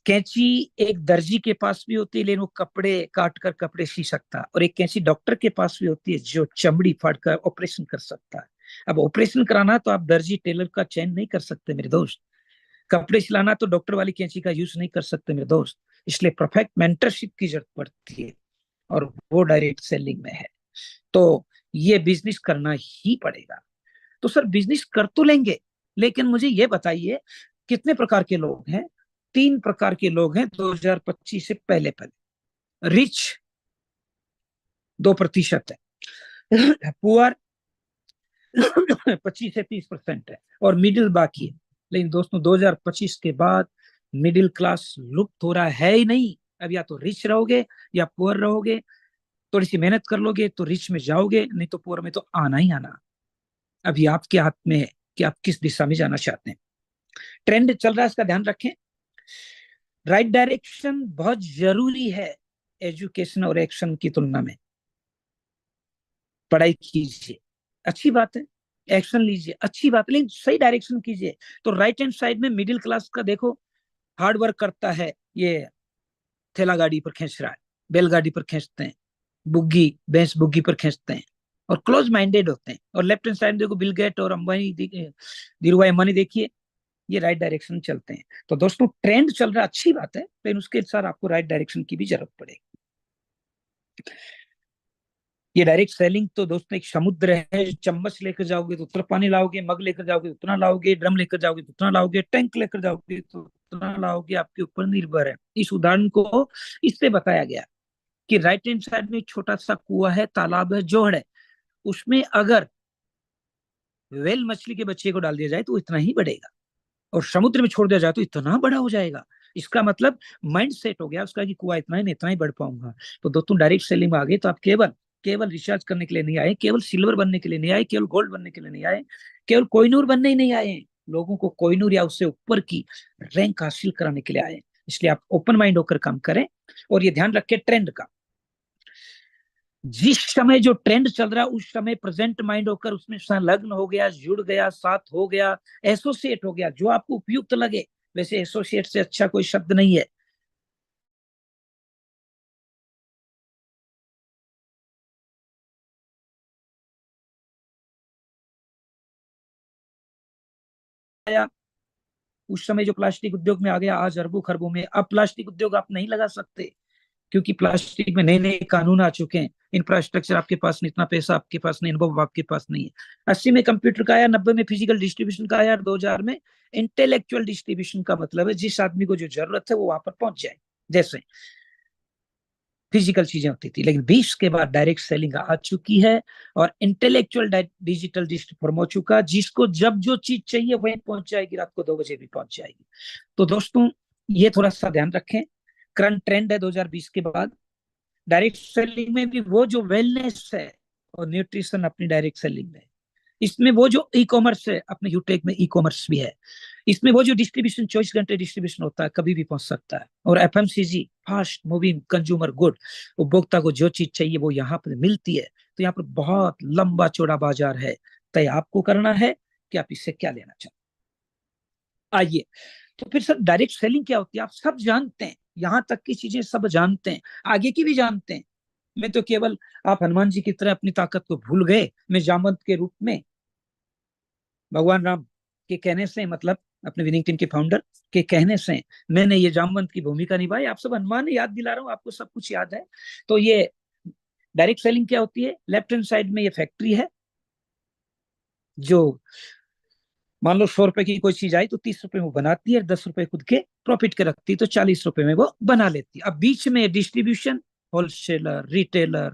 कैंची एक दर्जी के पास भी होती है, लेकिन वो कपड़े काट कर कपड़े सी सकता है, और एक कैंची डॉक्टर के पास भी होती है जो चमड़ी फाड़ कर ऑपरेशन कर सकता है। अब ऑपरेशन कराना तो आप दर्जी टेलर का चयन नहीं कर सकते मेरे दोस्त, कपड़े सिलाना तो डॉक्टर वाली कैंची का यूज नहीं कर सकते मेरे दोस्त। इसलिए परफेक्ट मेंटरशिप की जरूरत पड़ती है, और वो डायरेक्ट सेलिंग में है। तो ये बिजनेस करना ही पड़ेगा। तो सर बिजनेस कर तो लेंगे, लेकिन मुझे ये बताइए कितने प्रकार के लोग हैं? 3 प्रकार के लोग हैं 2025 से पहले पहले। रिच 2% है, पुअर 25 से 30% है, और मिडिल बाकी है। लेकिन दोस्तों 2025 के बाद मिडिल क्लास लुप्त हो रहा है ही नहीं। अब या तो रिच रहोगे या पुअर रहोगे, थोड़ी सी मेहनत कर लोगे तो रिच में जाओगे, नहीं तो पुअर में तो आना ही आना। अभी आपके हाथ में है कि आप किस दिशा में जाना चाहते हैं। ट्रेंड चल रहा है, इसका ध्यान रखें। राइट डायरेक्शन बहुत जरूरी है एजुकेशन और एक्शन की तुलना में। पढ़ाई कीजिए, अच्छी बात है, एक्शन लीजिए, अच्छी बात है, लेकिन सही डायरेक्शन कीजिए। तो राइट हैंड साइड में मिडिल क्लास का देखो, हार्ड वर्क करता है, ये थैला गाड़ी पर खींच रहा है, बैलगाड़ी पर खींचते हैं, बुग्गी भैंस बुग्गी पर खींचते हैं, और क्लोज माइंडेड होते हैं। और लेफ्ट हैंड साइड देखो बिल गेट और अंबानी, धीरूभाई अंबानी देखिए, ये राइट डायरेक्शन में चलते हैं। तो दोस्तों ट्रेंड चल रहा अच्छी बात है, लेकिन उसके साथ आपको राइट डायरेक्शन की भी जरूरत पड़ेगी। ये डायरेक्ट सेलिंग तो दोस्तों एक समुद्र है। चम्मच लेकर जाओगे तो उतना पानी लाओगे, मग लेकर जाओगे तो उतना लाओगे, ड्रम लेकर जाओगे तो उतना लाओगे, टैंक लेकर जाओगे तो उतना लाओगे, आपके ऊपर निर्भर है। इस उदाहरण को इससे बताया गया कि राइट हैंड साइड में एक छोटा सा कुआं है, तालाब है, जोहड़ है, उसमें अगर वेल मछली के बच्चे को डाल दिया जाए तो इतना ही बढ़ेगा, और समुद्र में छोड़ दिया जाए तो इतना बड़ा हो जाएगा। इसका मतलब माइंड सेट हो गया उसका कि कुआ इतना ही, इतना ही बढ़ पाऊंगा। तो दोस्तों डायरेक्ट सेलिंग में आ गए तो आप केवल रिचार्ज करने के लिए नहीं आए, केवल सिल्वर बनने के लिए नहीं आए, केवल गोल्ड बनने के लिए नहीं आए, केवल कोहिनूर बनने ही नहीं आए, लोगों को कोहिनूर या उससे ऊपर की रैंक हासिल कराने के लिए आए। इसलिए आप ओपन माइंड होकर काम करें, और ये ध्यान रखें ट्रेंड का। जिस समय जो ट्रेंड चल रहा है उस समय प्रेजेंट माइंड होकर उसमें संलग्न हो गया, जुड़ गया, साथ हो गया, एसोसिएट हो गया, जो आपको उपयुक्त लगे। वैसे एसोसिएट से अच्छा कोई शब्द नहीं है। उस समय जो प्लास्टिक उद्योग में आ गया, आज अरबों खरबों में। अब प्लास्टिक उद्योग आप नहीं लगा सकते, क्योंकि प्लास्टिक में नए नए कानून आ चुके हैं। इंफ्रास्ट्रक्चर आपके पास नहीं, इतना पैसा आपके पास नहीं, अनुभव आपके पास नहीं है। 80 में कंप्यूटर का आया, 90 में फिजिकल डिस्ट्रीब्यूशन का आया, 2000 में इंटेलेक्चुअल डिस्ट्रीब्यूशन का मतलब है जिस आदमी को जो जरूरत है वो वहां पर पहुंच जाए। जैसे फिजिकल चीजें होती थी, लेकिन 20 के बाद डायरेक्ट सेलिंग आ चुकी है, और इंटेलेक्चुअल डिजिटल डिस्ट्रीब्यूशन हो चुका, जिसको जब जो चीज चाहिए वहीं पहुंच जाएगी, रात को 2 बजे भी पहुंच जाएगी। तो दोस्तों ये थोड़ा सा ध्यान रखें। करंट ट्रेंड है 2020 के बाद डायरेक्ट सेलिंग में भी, वो जो वेलनेस है और न्यूट्रिशन अपनी डायरेक्ट सेलिंग में, इसमें वो जो ई कॉमर्स है, अपने यूटेक में ई कॉमर्स भी है, इसमें वो जो डिस्ट्रीब्यूशन 24 घंटे डिस्ट्रीब्यूशन होता है, कभी भी पहुंच सकता है। और FMCG, fast moving consumer good, उपभोक्ता को जो चीज चाहिए वो यहाँ पर मिलती है। तो यहाँ पर बहुत लंबा चौड़ा बाजार है, तय आपको करना है कि आप इससे क्या लेना चाहते। आइए, तो फिर सर डायरेक्ट सेलिंग क्या होती है? आप सब जानते हैं, यहां तक की चीजें सब जानते हैं, आगे की भी जानते हैं। मैं तो केवल, आप हनुमान जी की तरह अपनी ताकत को भूल गए। मैं जामवंत के रूप में भगवान राम के कहने से, मतलब अपने विनिंग टीम के फाउंडर के कहने से मैंने ये जामवंत की भूमिका निभाई। आप सब हनुमान याद दिला रहा हूँ, आपको सब कुछ याद है। तो ये डायरेक्ट सेलिंग क्या होती है? लेफ्ट हैंड साइड में ये फैक्ट्री है, जो मान लो 100 रुपए की कोई चीज आई तो 30 रुपए में वो बनाती है, 10 रुपए खुद के प्रॉफिट के रखती है, तो 40 रुपए में वो बना लेती है। अब बीच में डिस्ट्रीब्यूशन, होलसेलर, रिटेलर,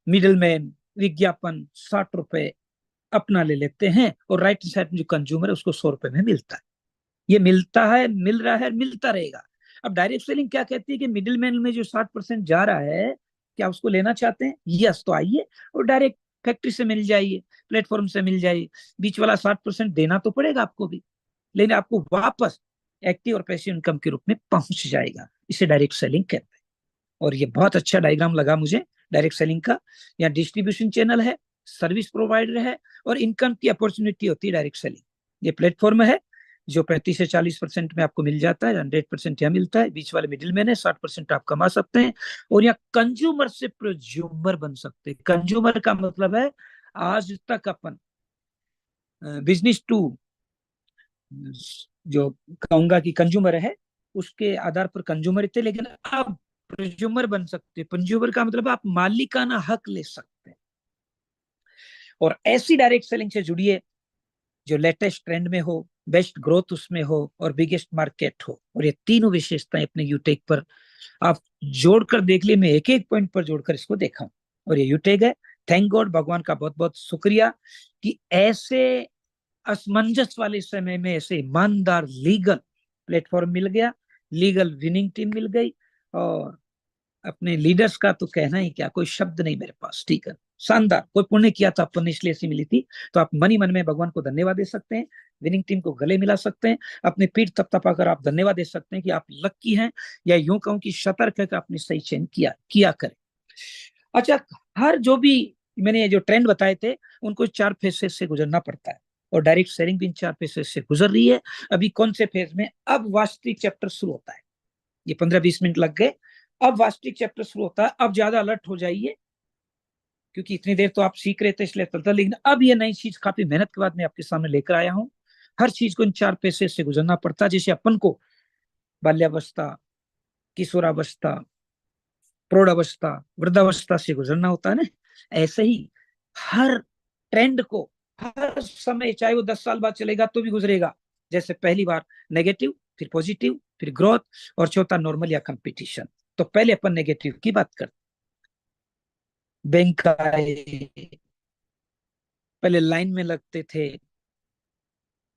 मिडलमैन, विज्ञापन 60 रुपए अपना ले लेते हैं, और राइट साइड में जो कंज्यूमर है उसको 100 रुपए में मिलता है। ये मिलता है, मिल रहा है, मिलता रहेगा। अब डायरेक्ट सेलिंग क्या कहती है कि मिडिलमैन में जो 60% जा रहा है, क्या उसको लेना चाहते हैं? यस, तो आइए और डायरेक्ट फैक्ट्री से मिल जाइए, प्लेटफॉर्म से मिल जाइए। बीच वाला 60% देना तो पड़ेगा आपको भी, लेकिन आपको वापस एक्टिव और पैसिव इनकम के रूप में पहुंच जाएगा। इसे डायरेक्ट सेलिंग कहते हैं। और ये बहुत अच्छा डायग्राम लगा मुझे डायरेक्ट सेलिंग का। यहाँ डिस्ट्रीब्यूशन चैनल है, सर्विस प्रोवाइडर है, और इनकम की अपॉर्चुनिटी होती है डायरेक्ट सेलिंग। ये प्लेटफॉर्म है जो 35 से 40% में आपको मिल जाता है, 100% यहाँ मिलता है। बीच वाले मिडिल मैन है, 60% आप कमा सकते हैं, और यहाँ कंज्यूमर से प्रोज्यूमर बन सकते हैं। कंज्यूमर का मतलब है, आज तक अपन बिजनेस टू, जो कहूंगा कि कंज्यूमर है, उसके आधार पर कंज्यूमर थे, लेकिन अब प्रोज्यूमर बन सकते हैं। कंज्यूमर का मतलब आप मालिकाना हक ले सकते हैं। और ऐसी डायरेक्ट सेलिंग से जुड़िए जो लेटेस्ट ट्रेंड में हो, बेस्ट ग्रोथ उसमें हो, और बिगेस्ट मार्केट हो। और ये तीनों विशेषताएं अपने यूटेक पर आप जोड़कर देख लिए। मैं एक एक पॉइंट पर जोड़कर इसको देखा हूं, और ये यूटेक है। थैंक गॉड, भगवान का बहुत बहुत शुक्रिया कि ऐसे असमंजस वाले समय में ऐसे ईमानदार लीगल प्लेटफॉर्म मिल गया, लीगल विनिंग टीम मिल गई, और अपने लीडर्स का तो कहना ही क्या, कोई शब्द नहीं मेरे पास। ठीक है, शानदार। कोई पुण्य किया था अपन ने, इसलिए ऐसी मिली थी। तो आप मनी मन में भगवान को धन्यवाद दे सकते हैं, विनिंग टीम को गले मिला सकते हैं, अपनी पीठ थपथपाकर आप धन्यवाद दे सकते हैं कि आप लक्की हैं, या यूं कहूं कि सतर्क है कि आपने सही चयन किया करें। अच्छा, हर जो भी मैंने ये जो ट्रेंड बताए थे, उनको 4 फेजेस से गुजरना पड़ता है। और डायरेक्ट सेलिंग भी इन 4 फेजेस से गुजर रही है। अभी कौन से फेज में? अब वास्तविक चैप्टर शुरू होता है। ये 15-20 मिनट लग गए, अब वास्तविक चैप्टर शुरू होता है। अब ज्यादा अलर्ट हो जाइए, क्योंकि इतनी देर तो आप सीख रहे थे इसलिए चलता, लेकिन अब ये नई चीज काफी मेहनत के बाद मैं आपके सामने लेकर आया हूँ। हर चीज को इन 4 फेजेस से गुजरना पड़ता है। जैसे अपन को बाल्यावस्था, किशोरावस्था, प्रौढ़ावस्था, वृद्धावस्था से गुजरना होता है ना, ऐसे ही हर ट्रेंड को हर समय, चाहे वो 10 साल बाद चलेगा तो भी गुजरेगा। जैसे पहली बार नेगेटिव, फिर पॉजिटिव, फिर ग्रोथ, और चौथा नॉर्मल या कंपटीशन। तो पहले अपन नेगेटिव की बात करते। बैंक आए, पहले लाइन में लगते थे,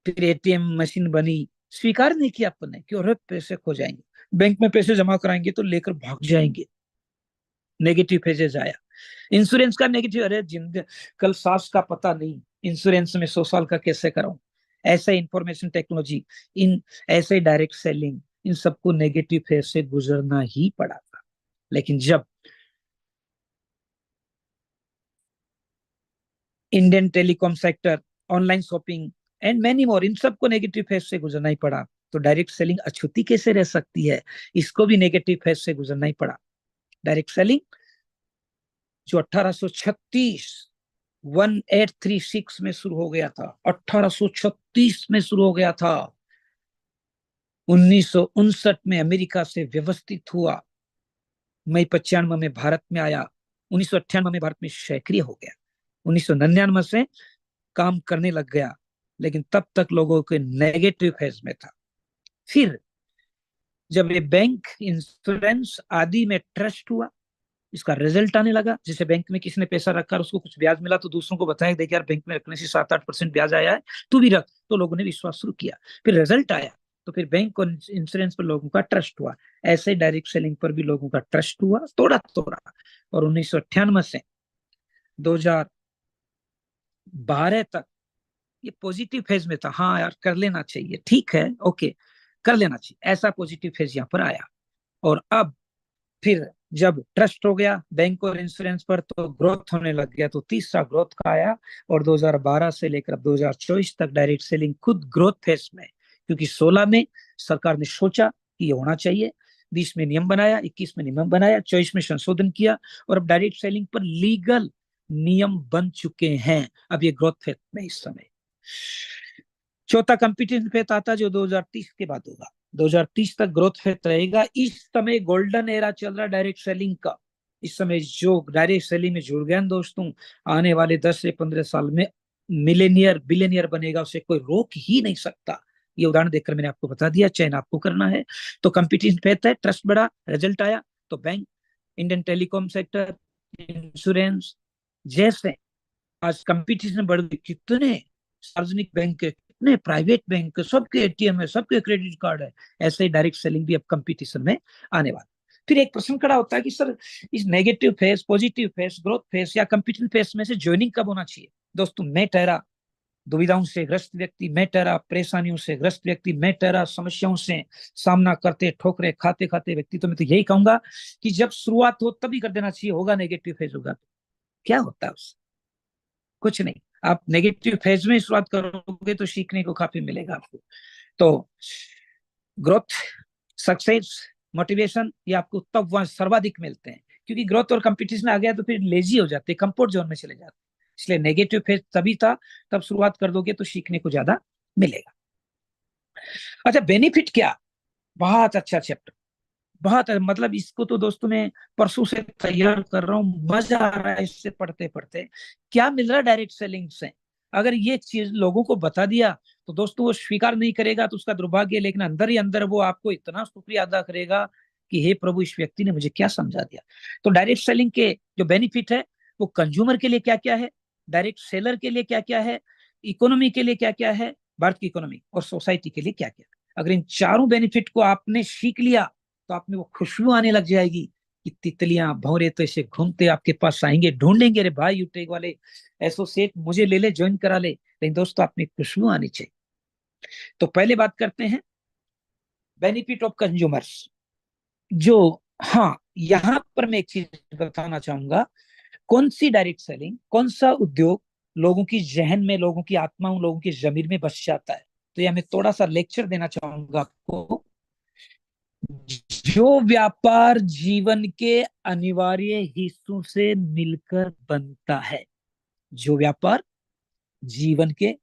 फिर एटीएम मशीन बनी, स्वीकार नहीं किया अपन ने कि अरे पैसे खो जाएंगे, बैंक में पैसे जमा कराएंगे तो लेकर भाग जाएंगे। नेगेटिव फेजेस आया। इंश्योरेंस का नेगेटिव, अरे कल सास का पता नहीं, इंश्योरेंस में 100 साल का कैसे कराऊं। ऐसे इंफॉर्मेशन टेक्नोलॉजी, इन ऐसे डायरेक्ट सेलिंग, इन सबको नेगेटिव फेज से गुजरना ही पड़ा था। लेकिन जब Indian telecom sector, online shopping and many more, इन सबको नेगेटिव फेज से गुजरना ही पड़ा, तो डायरेक्ट सेलिंग अछूती कैसे रह सकती है? इसको भी नेगेटिव फेज से गुजरना ही पड़ा। डायरेक्ट सेलिंग जो 1836 1836 में शुरू हो गया था, 1836 में शुरू हो गया था, 1959 में अमेरिका से व्यवस्थित हुआ, मई 95 में भारत में आया, 1998 में भारत में सक्रिय हो गया, 1999 से काम करने लग गया, लेकिन तब तक लोगों के नेगेटिव फेज में था। फिर जब ये बैंक, इंश्योरेंस आदि में ट्रस्ट हुआ, इसका रिजल्ट आने लगा। जैसे बैंक में किसी ने पैसा रखा और उसको कुछ ब्याज मिला तो दूसरों को बताया, देख यार बैंक में रखने से 7-8% ब्याज आया है, तू भी रख, तो लोगों ने विश्वास शुरू किया। फिर रिजल्ट आया तो फिर बैंक और इंश्योरेंस पर लोगों का ट्रस्ट हुआ। ऐसे डायरेक्ट सेलिंग पर भी लोगों का ट्रस्ट हुआ, थोड़ा थोड़ा। और 1998 से 2012 तक ये पॉजिटिव फेज में था। हाँ यार कर लेना चाहिए, ठीक है, ओके कर लेना चाहिए, ऐसा पॉजिटिव फेज यहाँ पर आया। और अब फिर जब ट्रस्ट हो गया बैंक और इंश्योरेंस पर, तो ग्रोथ होने लग गया, तो तीसरा ग्रोथ का आया। और 2012 से लेकर अब 2024 तक डायरेक्ट सेलिंग खुद ग्रोथ फेज में, क्योंकि 16 में सरकार ने सोचा कि ये होना चाहिए, 20 में नियम बनाया, 21 में नियम बनाया, 24 में संशोधन किया, और अब डायरेक्ट सेलिंग पर लीगल नियम बन चुके हैं। अब ये ग्रोथ फेज में इस समय। चौथा कंपटीशन फेज आता है जो 2030 के बाद होगा, 2030 तक ग्रोथ फेज रहेगा। इस समय गोल्डन एरा चल रहा है डायरेक्ट सेलिंग का। इस समय जो डायरेक्ट सेलिंग में जुड़ गया दोस्तों, आने वाले 10 से 15 साल में मिलेनियर बिलियनियर बनेगा, उसे कोई रोक ही नहीं सकता। ये उदाहरण देखकर मैंने आपको बता दिया, चयन आपको करना है। तो कंपटीशन फेज है, ट्रस्ट बढ़ा, रिजल्ट आया, तो bank, Indian telecom sector, insurance, जैसे आज कंपटीशन बढ़ गई, कितने सार्वजनिक बैंक है, कितने प्राइवेट बैंक है, सबके एटीएम है, सबके क्रेडिट कार्ड है। ऐसे ही डायरेक्ट सेलिंग भी अब कंपटीशन में आने वाला। फिर एक प्रश्न खड़ा होता है कि सर इस negative phase, positive phase, growth phase या कंपटीशन फेज में से ज्वाइनिंग कब होना चाहिए? दोस्तों मैं ठहरा दुविधाओं से ग्रस्त व्यक्ति, मैं ठहरा परेशानियों से ग्रस्त व्यक्ति, मैं ठहरा समस्याओं से सामना करते, ठोकरे खाते खाते व्यक्ति, तो मैं तो यही कहूंगा कि जब शुरुआत हो तभी कर देना चाहिए। होगा नेगेटिव फेज होगा तो क्या होता है उससे? कुछ नहीं, आप नेगेटिव फेज में शुरुआत करोगे तो सीखने को काफी मिलेगा आपको। तो ग्रोथ, सक्सेस, मोटिवेशन, ये आपको तब वहां सर्वाधिक मिलते हैं, क्योंकि ग्रोथ और कंपटीशन आ गया तो फिर लेजी हो जाते, कंफर्ट जोन में चले जाते। इसलिए नेगेटिव फेज तभी था, तब शुरुआत कर दोगे तो सीखने को ज्यादा मिलेगा। अच्छा, बेनिफिट क्या? बहुत अच्छा चैप्टर, बहुत मतलब इसको तो दोस्तों मैं परसों से तैयार कर रहा हूँ, मजा आ रहा है इससे पढ़ते पढ़ते। क्या मिल रहा है डायरेक्ट सेलिंग से? अगर ये चीज लोगों को बता दिया तो दोस्तों वो स्वीकार नहीं करेगा तो उसका दुर्भाग्य, लेकिन अंदर ही अंदर वो आपको इतना शुक्रिया अदा करेगा कि हे प्रभु, इस व्यक्ति ने मुझे क्या समझा दिया। तो डायरेक्ट सेलिंग के जो बेनिफिट है वो कंज्यूमर के लिए क्या क्या है, डायरेक्ट सेलर के लिए क्या क्या है, इकोनॉमी के लिए क्या क्या है, भारत की इकोनॉमी और सोसाइटी के लिए क्या क्या। अगर इन चारों बेनिफिट को आपने सीख लिया तो आप में वो खुशबू आने लग जाएगी कि तितलियां भौरे तो ऐसे घूमते आपके पास आएंगे, ढूंढेंगे, अरे भाई यूटेक वाले एसोसिएट मुझे ले ले, ज्वाइन करा ले। लेकिन दोस्तों आप में खुशबू आनी चाहिए। तो पहले बात करते हैं बेनिफिट ऑफ कंज्यूमर्स। जो, हाँ यहां पर मैं एक चीज बताना चाहूंगा, कौन सी डायरेक्ट सेलिंग, कौन सा उद्योग लोगों की जहन में, लोगों की आत्माओं, लोगों की जमीर में बस जाता है। तो यह मैं थोड़ा सा लेक्चर देना चाहूंगा आपको। जो व्यापार जीवन के अनिवार्य हिस्सों से मिलकर बनता है, जो व्यापार जीवन के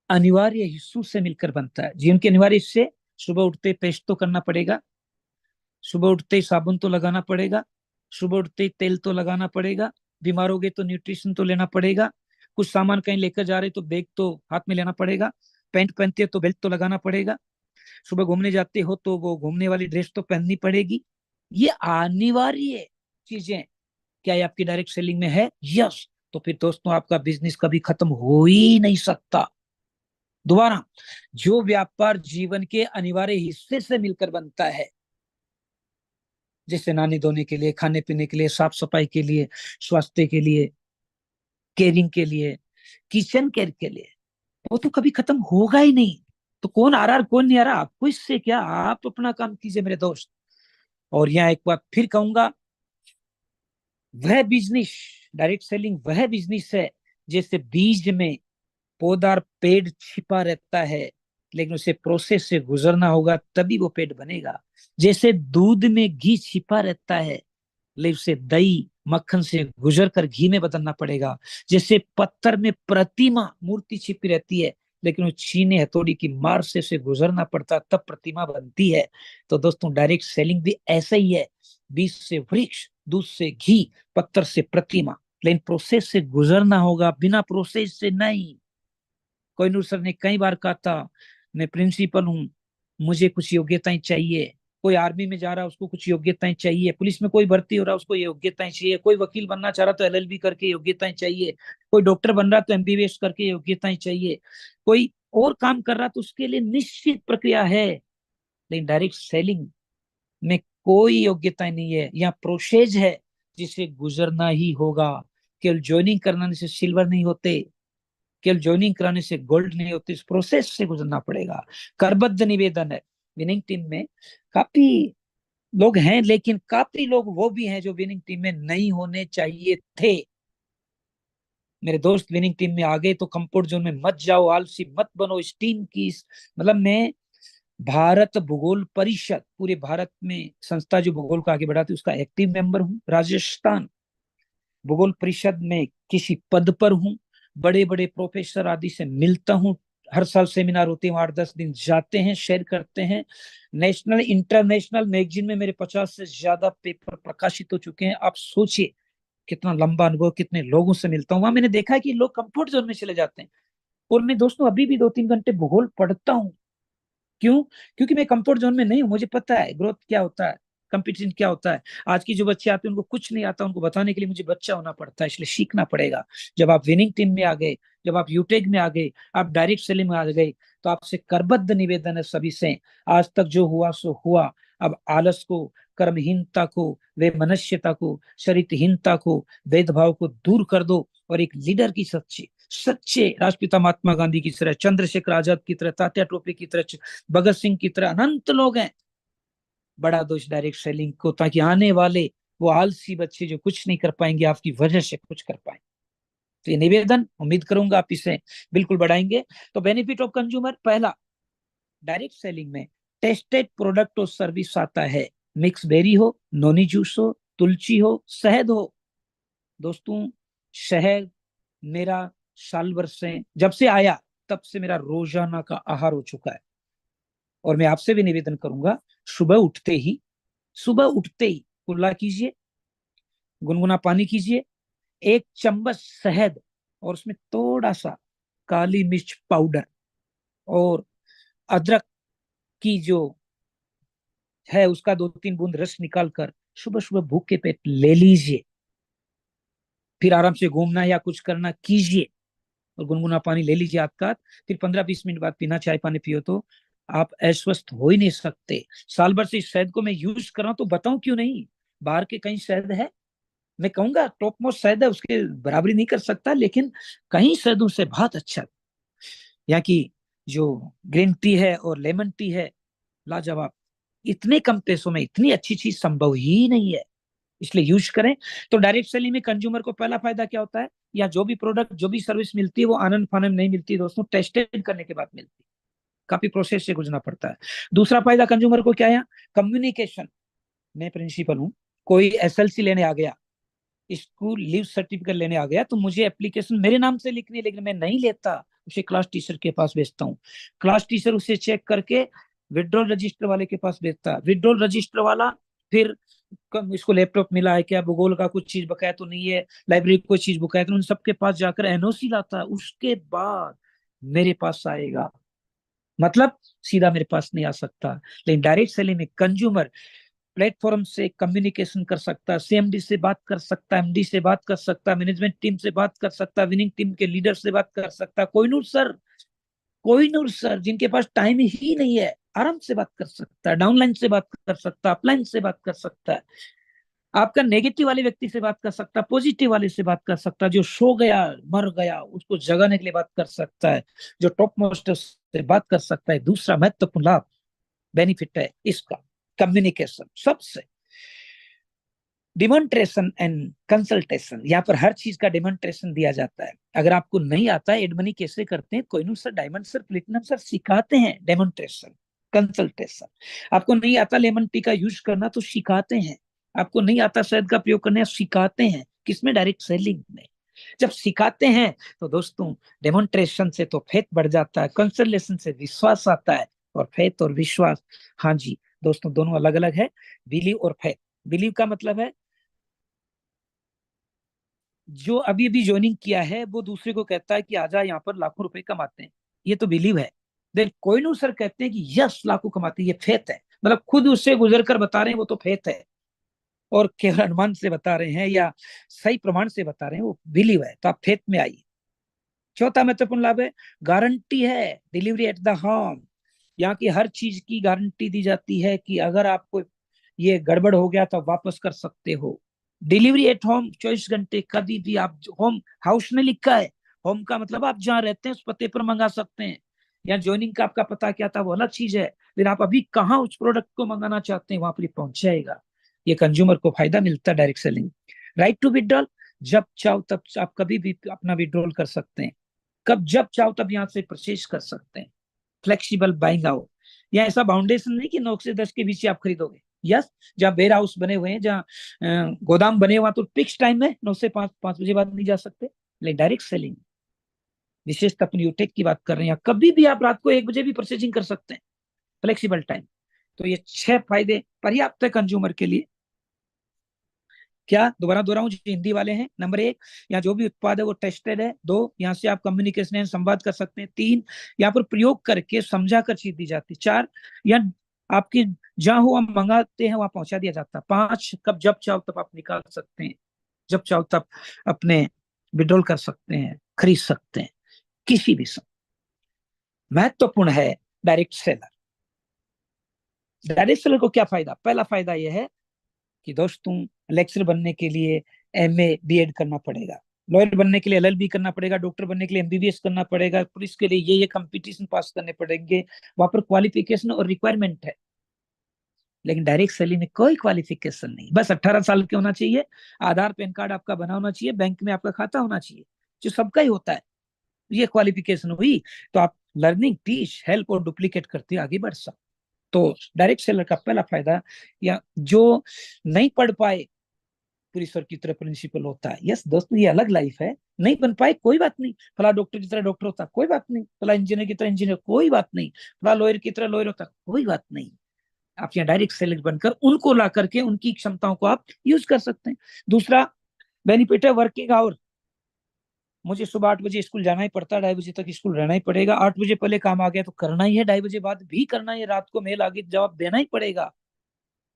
अनिवार्य हिस्सों से मिलकर बनता है। जीवन के अनिवार्य हिस्से, सुबह उठते पेस्ट तो करना पड़ेगा, सुबह उठते ही साबुन तो लगाना पड़ेगा, सुबह उठते ही तेल तो लगाना पड़ेगा, बीमार हो गए तो न्यूट्रिशन तो लेना पड़ेगा, कुछ सामान कहीं लेकर जा रहे तो बैग तो हाथ में लेना पड़ेगा, पैंट पहनते हो तो बेल्ट तो लगाना पड़ेगा, सुबह घूमने जाते हो तो वो घूमने वाली ड्रेस तो पहननी पड़ेगी। ये अनिवार्य चीजें क्या ये आपकी डायरेक्ट सेलिंग में है? यस। तो फिर दोस्तों आपका बिजनेस कभी खत्म हो ही नहीं सकता। दोबारा, जो व्यापार जीवन के अनिवार्य हिस्से से मिलकर बनता है, जैसे नहाने धोने के लिए, खाने पीने के लिए, साफ सफाई के लिए, स्वास्थ्य के लिए, केयरिंग के लिए, किचन केयर के लिए, वो तो कभी खत्म होगा ही नहीं। तो कौन आ रहा है कौन नहीं आ रहा, आपको इससे क्या, आप अपना काम कीजिए मेरे दोस्त। और यहाँ एक बार फिर कहूंगा, वह बिजनेस, डायरेक्ट सेलिंग वह बिजनेस है जैसे बीज में पौधा पेड़ छिपा रहता है, लेकिन उसे प्रोसेस से गुजरना होगा तभी वो पेड़ बनेगा। जैसे दूध में घी छिपा रहता है, लेकिन उसे दही मक्खन से गुजर कर घी में बदलना पड़ेगा। जैसे पत्थर में प्रतिमा मूर्ति छिपी रहती है, लेकिन वो छीने हथौड़ी की मार से गुजरना पड़ता तब प्रतिमा बनती है। तो दोस्तों डायरेक्ट सेलिंग भी ऐसा ही है, बीज से वृक्ष, दूध से घी, पत्थर से प्रतिमा, लेकिन प्रोसेस से गुजरना होगा, बिना प्रोसेस से नहीं। कोहिनूर सर ने कई बार कहा था, मैं प्रिंसिपल हूँ, मुझे कुछ योग्यताएं चाहिए। कोई आर्मी में जा रहा है उसको कुछ योग्यताएं चाहिए, पुलिस में कोई भर्ती हो रहा है उसको योग्यताएं चाहिए, कोई वकील बनना चाह रहा तो एलएलबी करके योग्यताएं चाहिए, कोई डॉक्टर बन रहा तो एमबीबीएस करके योग्यताएं चाहिए, कोई और काम कर रहा तो उसके लिए निश्चित प्रक्रिया है। लेकिन डायरेक्ट सेलिंग में कोई योग्यता नहीं है, यहाँ प्रोसेस है जिसे गुजरना ही होगा। केवल ज्वाइनिंग करने से सिल्वर नहीं होते, केवल ज्वाइनिंग कराने से गोल्ड नहीं होती, इस प्रोसेस से गुजरना पड़ेगा। करबद्ध निवेदन है, विनिंग टीम में काफी लोग हैं, लेकिन काफी लोग वो भी हैं जो विनिंग टीम में नहीं होने चाहिए थे। मेरे दोस्त विनिंग टीम में आ गए तो कंफर्ट जोन में मत जाओ, आलसी मत बनो। इस टीम की मतलब मैं भारत भूगोल परिषद, पूरे भारत में संस्था जो भूगोल को आगे बढ़ाती है उसका एक्टिव मेंबर हूँ। राजस्थान भूगोल परिषद में किसी पद पर हूँ, बड़े बड़े प्रोफेसर आदि से मिलता हूँ, हर साल सेमिनार होते हैं, 8-10 दिन जाते हैं, शेयर करते हैं। नेशनल इंटरनेशनल मैगजीन में मेरे 50 से ज्यादा पेपर प्रकाशित हो चुके हैं। आप सोचिए कितना लंबा अनुभव, कितने लोगों से मिलता हूँ। वहां मैंने देखा है कि लोग कंफर्ट जोन में चले जाते हैं, और मैं दोस्तों अभी भी 2-3 घंटे भूगोल पढ़ता हूँ। क्यों? क्योंकि मैं कंफर्ट जोन में नहीं हूँ, मुझे पता है ग्रोथ क्या होता है, कंपटीशन क्या होता है। आज की जो बच्चे आते हैं उनको कुछ नहीं आता, उनको बताने के लिए मुझे बच्चा होना पड़ता है, इसलिए सीखना पड़ेगा। जब आप विनिंग टीम में आ गए, जब आप यूटेक में आ गए, आप डायरेक्ट सेलिंग में आ गए, तो आपसे करबद्ध निवेदन है सभी से, आज तक जो हुआ सो हुआ। अब आलस को, कर्महीनता को, वे मनुष्यता को, चरित्रहीनता को, भेदभाव को दूर कर दो, और एक लीडर की सच्चे राष्ट्रपिता महात्मा गांधी की तरह, चंद्रशेखर आजाद की तरह, तात्या टोपे की तरह, भगत सिंह की तरह अनंत लोग हैं, बड़ा दोष डायरेक्ट सेलिंग को, ताकि आने वाले वो आलसी बच्चे जो कुछ नहीं कर पाएंगे आपकी वजह से कुछ कर पाए। तो ये निवेदन उम्मीद करूंगा आप इसे बिल्कुल बढ़ाएंगे। तो बेनिफिट ऑफ कंज्यूमर, पहला, डायरेक्ट सेलिंग में टेस्टेड प्रोडक्ट और सर्विस आता है। मिक्स बेरी हो, नोनी जूस हो, तुलसी हो, शहद हो। दोस्तों शहद मेरा साल भर से जब से आया तब से मेरा रोजाना का आहार हो चुका है। और मैं आपसे भी निवेदन करूंगा, सुबह उठते ही कुल्ला कीजिए, गुनगुना पानी कीजिए, 1 चम्मच शहद और उसमें थोड़ा सा काली मिर्च पाउडर और अदरक की जो है उसका 2-3 बूंद रस निकाल कर सुबह सुबह भूखे पेट ले लीजिए। फिर आराम से घूमना या कुछ करना कीजिए और गुनगुना पानी ले लीजिए आपका। फिर 15-20 मिनट बाद बिना चाय पानी पियो तो आप अस्वस्थ हो ही नहीं सकते। साल भर से इस शहद को मैं यूज कर रहा हूं, तो बताऊं क्यों नहीं। बाहर के कई शहद है, मैं कहूंगा टॉप मोस्ट शहद है, उसके बराबरी नहीं कर सकता, लेकिन कई शहदों से बहुत अच्छा। यहाँ की जो ग्रीन टी है और लेमन टी है, लाजवाब। इतने कम पैसों में इतनी अच्छी चीज संभव ही नहीं है, इसलिए यूज करें। तो डायरेक्ट सेलिंग में कंज्यूमर को पहला फायदा क्या होता है, या जो भी प्रोडक्ट जो भी सर्विस मिलती है वो आनंद फानंद नहीं मिलती दोस्तों, टेस्टेड करने के बाद मिलती है, काफी प्रोसेस से गुजरना पड़ता है। दूसरा फायदा कंज्यूमर को क्या है, कम्युनिकेशन। मैं प्रिंसिपल हूँ, कोई एसएलसी लेने आ गया, स्कूल लीव सर्टिफिकेट लेने आ गया, तो मुझे एप्लीकेशन मेरे नाम से लिखनी है, लेकिन मैं नहीं लेता, उसे क्लास टीचर के पास भेजता हूँ। क्लास टीचर उसे चेक करके विड्रॉल रजिस्टर वाले के पास भेजता है, विड्रॉल रजिस्टर वाला फिर इसको लैपटॉप मिला है क्या, भूगोल का कुछ चीज बकाया तो नहीं है, लाइब्रेरी कोई चीज बकाया तो उन सबके पास जाकर एनओसी लाता है, उसके बाद मेरे पास आएगा, मतलब सीधा मेरे पास नहीं आ सकता। लेकिन डायरेक्ट सेलिंग में कंज्यूमर प्लेटफॉर्म से कम्युनिकेशन कर सकता है, सीएमडी से बात कर सकता है, एमडी से बात कर सकता है, मैनेजमेंट टीम से बात कर सकता है, विनिंग टीम के लीडर से बात कर सकता है। कोहिनूर सर जिनके पास टाइम ही नहीं है, आराम से बात कर सकता है, डाउनलाइन से बात कर सकता है, अपलाइन से बात कर सकता है, आपका नेगेटिव वाले व्यक्ति से बात कर सकता है, पॉजिटिव वाले से बात कर सकता है, जो सो गया मर गया उसको जगाने के लिए बात कर सकता है, जो टॉप मोस्ट से बात कर सकता है। दूसरा महत्वपूर्ण लाभ बेनिफिट है इसका कम्युनिकेशन, सबसे डिमॉन्स्ट्रेशन एंड कंसल्टेशन, यहाँ पर हर चीज का डिमॉन्स्ट्रेशन दिया जाता है। अगर आपको नहीं आता है एडमनी कैसे करते हैं, Kohinoor sir, diamond sir, platinum sir सिखाते हैं, डेमोन्स्ट्रेशन कंसल्टेशन। आपको नहीं आता लेमन टी का यूज करना तो सिखाते हैं, आपको नहीं आता शहद का प्रयोग करना सिखाते हैं, किसमें, डायरेक्ट सेलिंग में। जब सिखाते हैं तो दोस्तों डेमोन्स्ट्रेशन से तो फेथ बढ़ जाता है, कंसल्टेशन से विश्वास आता है, और फेथ और विश्वास, हाँ जी दोस्तों दोनों अलग अलग है, बिलीव और फेथ। बिलीव का मतलब है जो अभी अभी ज्वाइनिंग किया है वो दूसरे को कहता है कि आजा यहाँ पर लाखों रुपए कमाते हैं, ये तो बिलीव है। देन कोहिनूर सर कहते हैं कि यस लाखों कमाते हैं, ये फेथ है, मतलब खुद उससे गुजर कर बता रहे हैं, वो तो फेथ है, और केवल अनुमान से बता रहे हैं या सही प्रमाण से बता रहे हैं, वो बिलीव है। तो आप फेथ में आइए। चौथा महत्वपूर्ण लाभ है गारंटी है, डिलीवरी एट द होम। यहाँ की हर चीज की गारंटी दी जाती है कि अगर आपको ये गड़बड़ हो गया तो वापस कर सकते हो। डिलीवरी एट होम, 24 घंटे कभी भी आप, होम हाउस में लिखा है, होम का मतलब आप जहाँ रहते हैं उस पते पर मंगा सकते हैं। या ज्वाइनिंग का आपका पता क्या था वो अलग चीज है, लेकिन आप अभी कहाँ उस प्रोडक्ट को मंगाना चाहते हैं वहां पर पहुंच जाएगा। ये कंज्यूमर को फायदा मिलता है direct selling. Right to withdrawal, जब चाहो तब आप कभी भी अपना विड्रॉल कर सकते हैं, कब जब चाहो तब यहाँ से परचेज कर सकते हैं। फ्लेक्सिबल बाइंग आउट, या ऐसा बाउंडेशन नहीं कि 9 से 10 के बीच आप खरीदोगे। यस, जहाँ वेयर हाउस बने हुए हैं, जहाँ गोदाम बने हुए तो फिक्स टाइम है, 9 से 5 बजे बाद नहीं जा सकते। लेकिन डायरेक्ट सेलिंग विशेषतः अपनी यूटेक की बात कर रहे हैं, कभी भी आप रात को 1 बजे भी परचेजिंग कर सकते हैं, फ्लेक्सिबल टाइम। तो ये 6 फायदे पर्याप्त है कंज्यूमर के लिए। क्या दोबारा दोहराऊं जो हिंदी वाले हैं, नंबर 1, यहाँ जो भी उत्पाद है वो टेस्टेड है। 2, यहाँ से आप कम्युनिकेशन संवाद कर सकते हैं। 3, यहाँ पर प्रयोग करके समझा कर चीज दी जाती है। 4, यहाँ आपकी जहां हो आप मंगाते हैं वहां पहुंचा दिया जाता है। 5, कब जब चाहो तब आप निकाल सकते हैं, जब चाहो तब अपने विड्रॉल कर सकते हैं, खरीद सकते हैं किसी भी समय। महत्वपूर्ण है डायरेक्ट सेलर। डायरेक्ट सेलर को क्या फायदा, पहला फायदा यह है कि दोस्तों लेक्चर बनने के लिए एमए बीएड करना पड़ेगा, लॉयर बनने के लिए एलएलबी करना पड़ेगा, डॉक्टर बनने के लिए एमबीबीएस करना पड़ेगा, पुलिस के लिए ये कंपटीशन पास करने पड़ेंगे, वहां पर क्वालिफिकेशन और रिक्वायरमेंट है। लेकिन डायरेक्ट सेलिंग में कोई क्वालिफिकेशन नहीं, बस 18 साल के होना चाहिए, आधार पैन कार्ड आपका बना होना चाहिए, बैंक में आपका खाता होना चाहिए, जो सबका ही होता है। ये क्वालिफिकेशन हुई तो आप लर्निंग, टीच, हेल्प और डुप्लीकेट करते आगे बढ़ सकते। तो डायरेक्ट सेलर का पहला फायदा, या जो नहीं पढ़ पाए पुलिस की तरह प्रिंसिपल होता है, यस दोस्तों ये अलग लाइफ है, नहीं बन पाए कोई बात नहीं, फला डॉक्टर की तरह डॉक्टर होता कोई बात नहीं, फला इंजीनियर की तरह इंजीनियर कोई बात नहीं, फला लॉयर की तरह लॉयर होता कोई बात नहीं। आप यहाँ डायरेक्ट सेलर बनकर उनको ला करके उनकी क्षमताओं को आप यूज कर सकते हैं। दूसरा बेनिफिट है वर्किंग आवर। मुझे सुबह 8 बजे स्कूल जाना ही पड़ता है, 2:30 बजे तक स्कूल रहना ही पड़ेगा, 8 बजे पहले काम आ गया तो करना ही है, 2:30 बजे बाद भी करना है, रात को मेल आ गई जवाब देना ही पड़ेगा।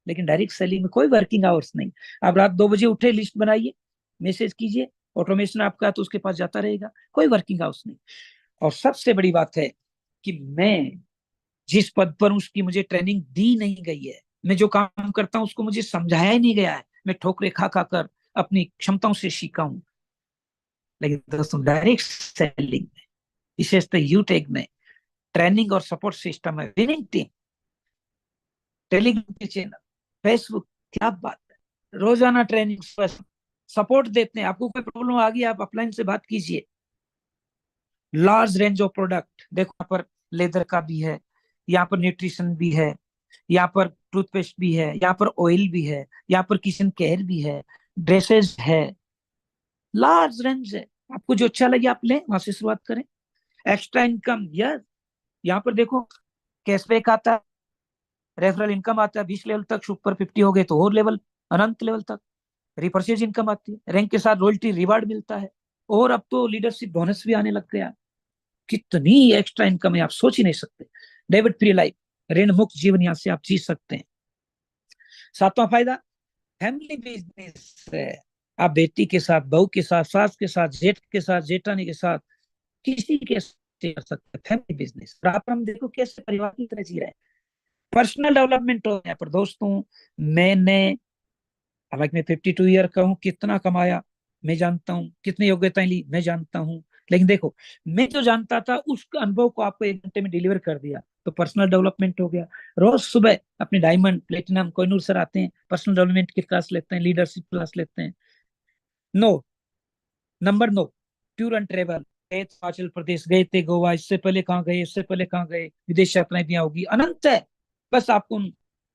लेकिन डायरेक्ट सेलिंग में कोई वर्किंग आवर्स नहीं। आप रात 2 बजे उठे, लिस्ट बनाइए, मैसेज कीजिए, ऑटोमेशन आपका तो उसके पास जाता रहेगा, कोई वर्किंग आवर्स नहीं। और सबसे बड़ी बात है कि मैं जिस पद पर हूं उसकी मुझे ट्रेनिंग दी नहीं गई है, मैं जो काम करता हूं उसको मुझे समझाया ही नहीं गया है, मैं ठोकरे खा खा कर अपनी क्षमताओं से सीखा हूं। लेकिन दोस्तों डायरेक्ट सेलिंग में, विशेषतः यूटेक में, ट्रेनिंग और सपोर्ट सिस्टम है, winning team, Telegram channel, Facebook, क्या बात है, रोजाना ट्रेनिंग सपोर्ट देते हैं। आपको कोई प्रॉब्लम आ गई, आप अपलाइन से बात कीजिए। लार्ज रेंज ऑफ प्रोडक्ट, देखो यहाँ पर लेदर का भी है, यहाँ पर न्यूट्रिशन भी है, यहाँ पर टूथपेस्ट भी है, यहाँ पर ऑयल भी है, यहाँ पर किचन केयर भी है, ड्रेसेस है, लार्ज रेंज है। आपको जो अच्छा लगे आप लें, वहां से शुरुआत करें। एक्स्ट्रा इनकम, यस, यहाँ पर देखो कैशबैक आता है, रेफरल इनकम आता है 20 लेवल तक, सुपर 50 हो गए तो और लेवल, अनंत लेवल तक रिपर्चेज इनकम आती है, रैंक के साथ रॉयल्टी रिवार्ड मिलता है, और अब तो लीडरशिप बोनस भी आने लग गया। कितनी एक्स्ट्रा इनकम है आप सोच ही नहीं सकते। डेबिट फ्री लाइफ, ऋण मुक्त जीवन यहाँ से आप जी सकते हैं। सातवां फायदा, फैमिली बिजनेस है। आप बेटी के साथ, बहू के साथ, सास के साथ, जेठ के साथ, जेठानी के साथ, किसी के साथ कर सकते हैं फैमिली बिजनेस। और हम देखो कैसे परिवार की तरह जी रहे हैं। पर्सनल डेवलपमेंट हो यहाँ पर दोस्तों। मैंने, हालांकि मैं 52 ईयर का हूँ, कितना कमाया मैं जानता हूँ, कितनी योग्यताएं ली मैं जानता हूँ, लेकिन देखो मैं जो जानता था उस अनुभव को आपको 1 घंटे में डिलीवर कर दिया, तो पर्सनल डेवलपमेंट हो गया। रोज सुबह अपने डायमंड, प्लेटिनम, कोहिनूर सर आते हैं, पर्सनल डेवलपमेंट की क्लास लेते हैं, लीडरशिप क्लास लेते हैं। No, number no, tour and travel, गए हिमाचल प्रदेश, गए थे गोवा, इससे पहले कहाँ गए, इससे पहले कहाँ गए, विदेश यात्राएं भी होगी, अनंत है। बस आपको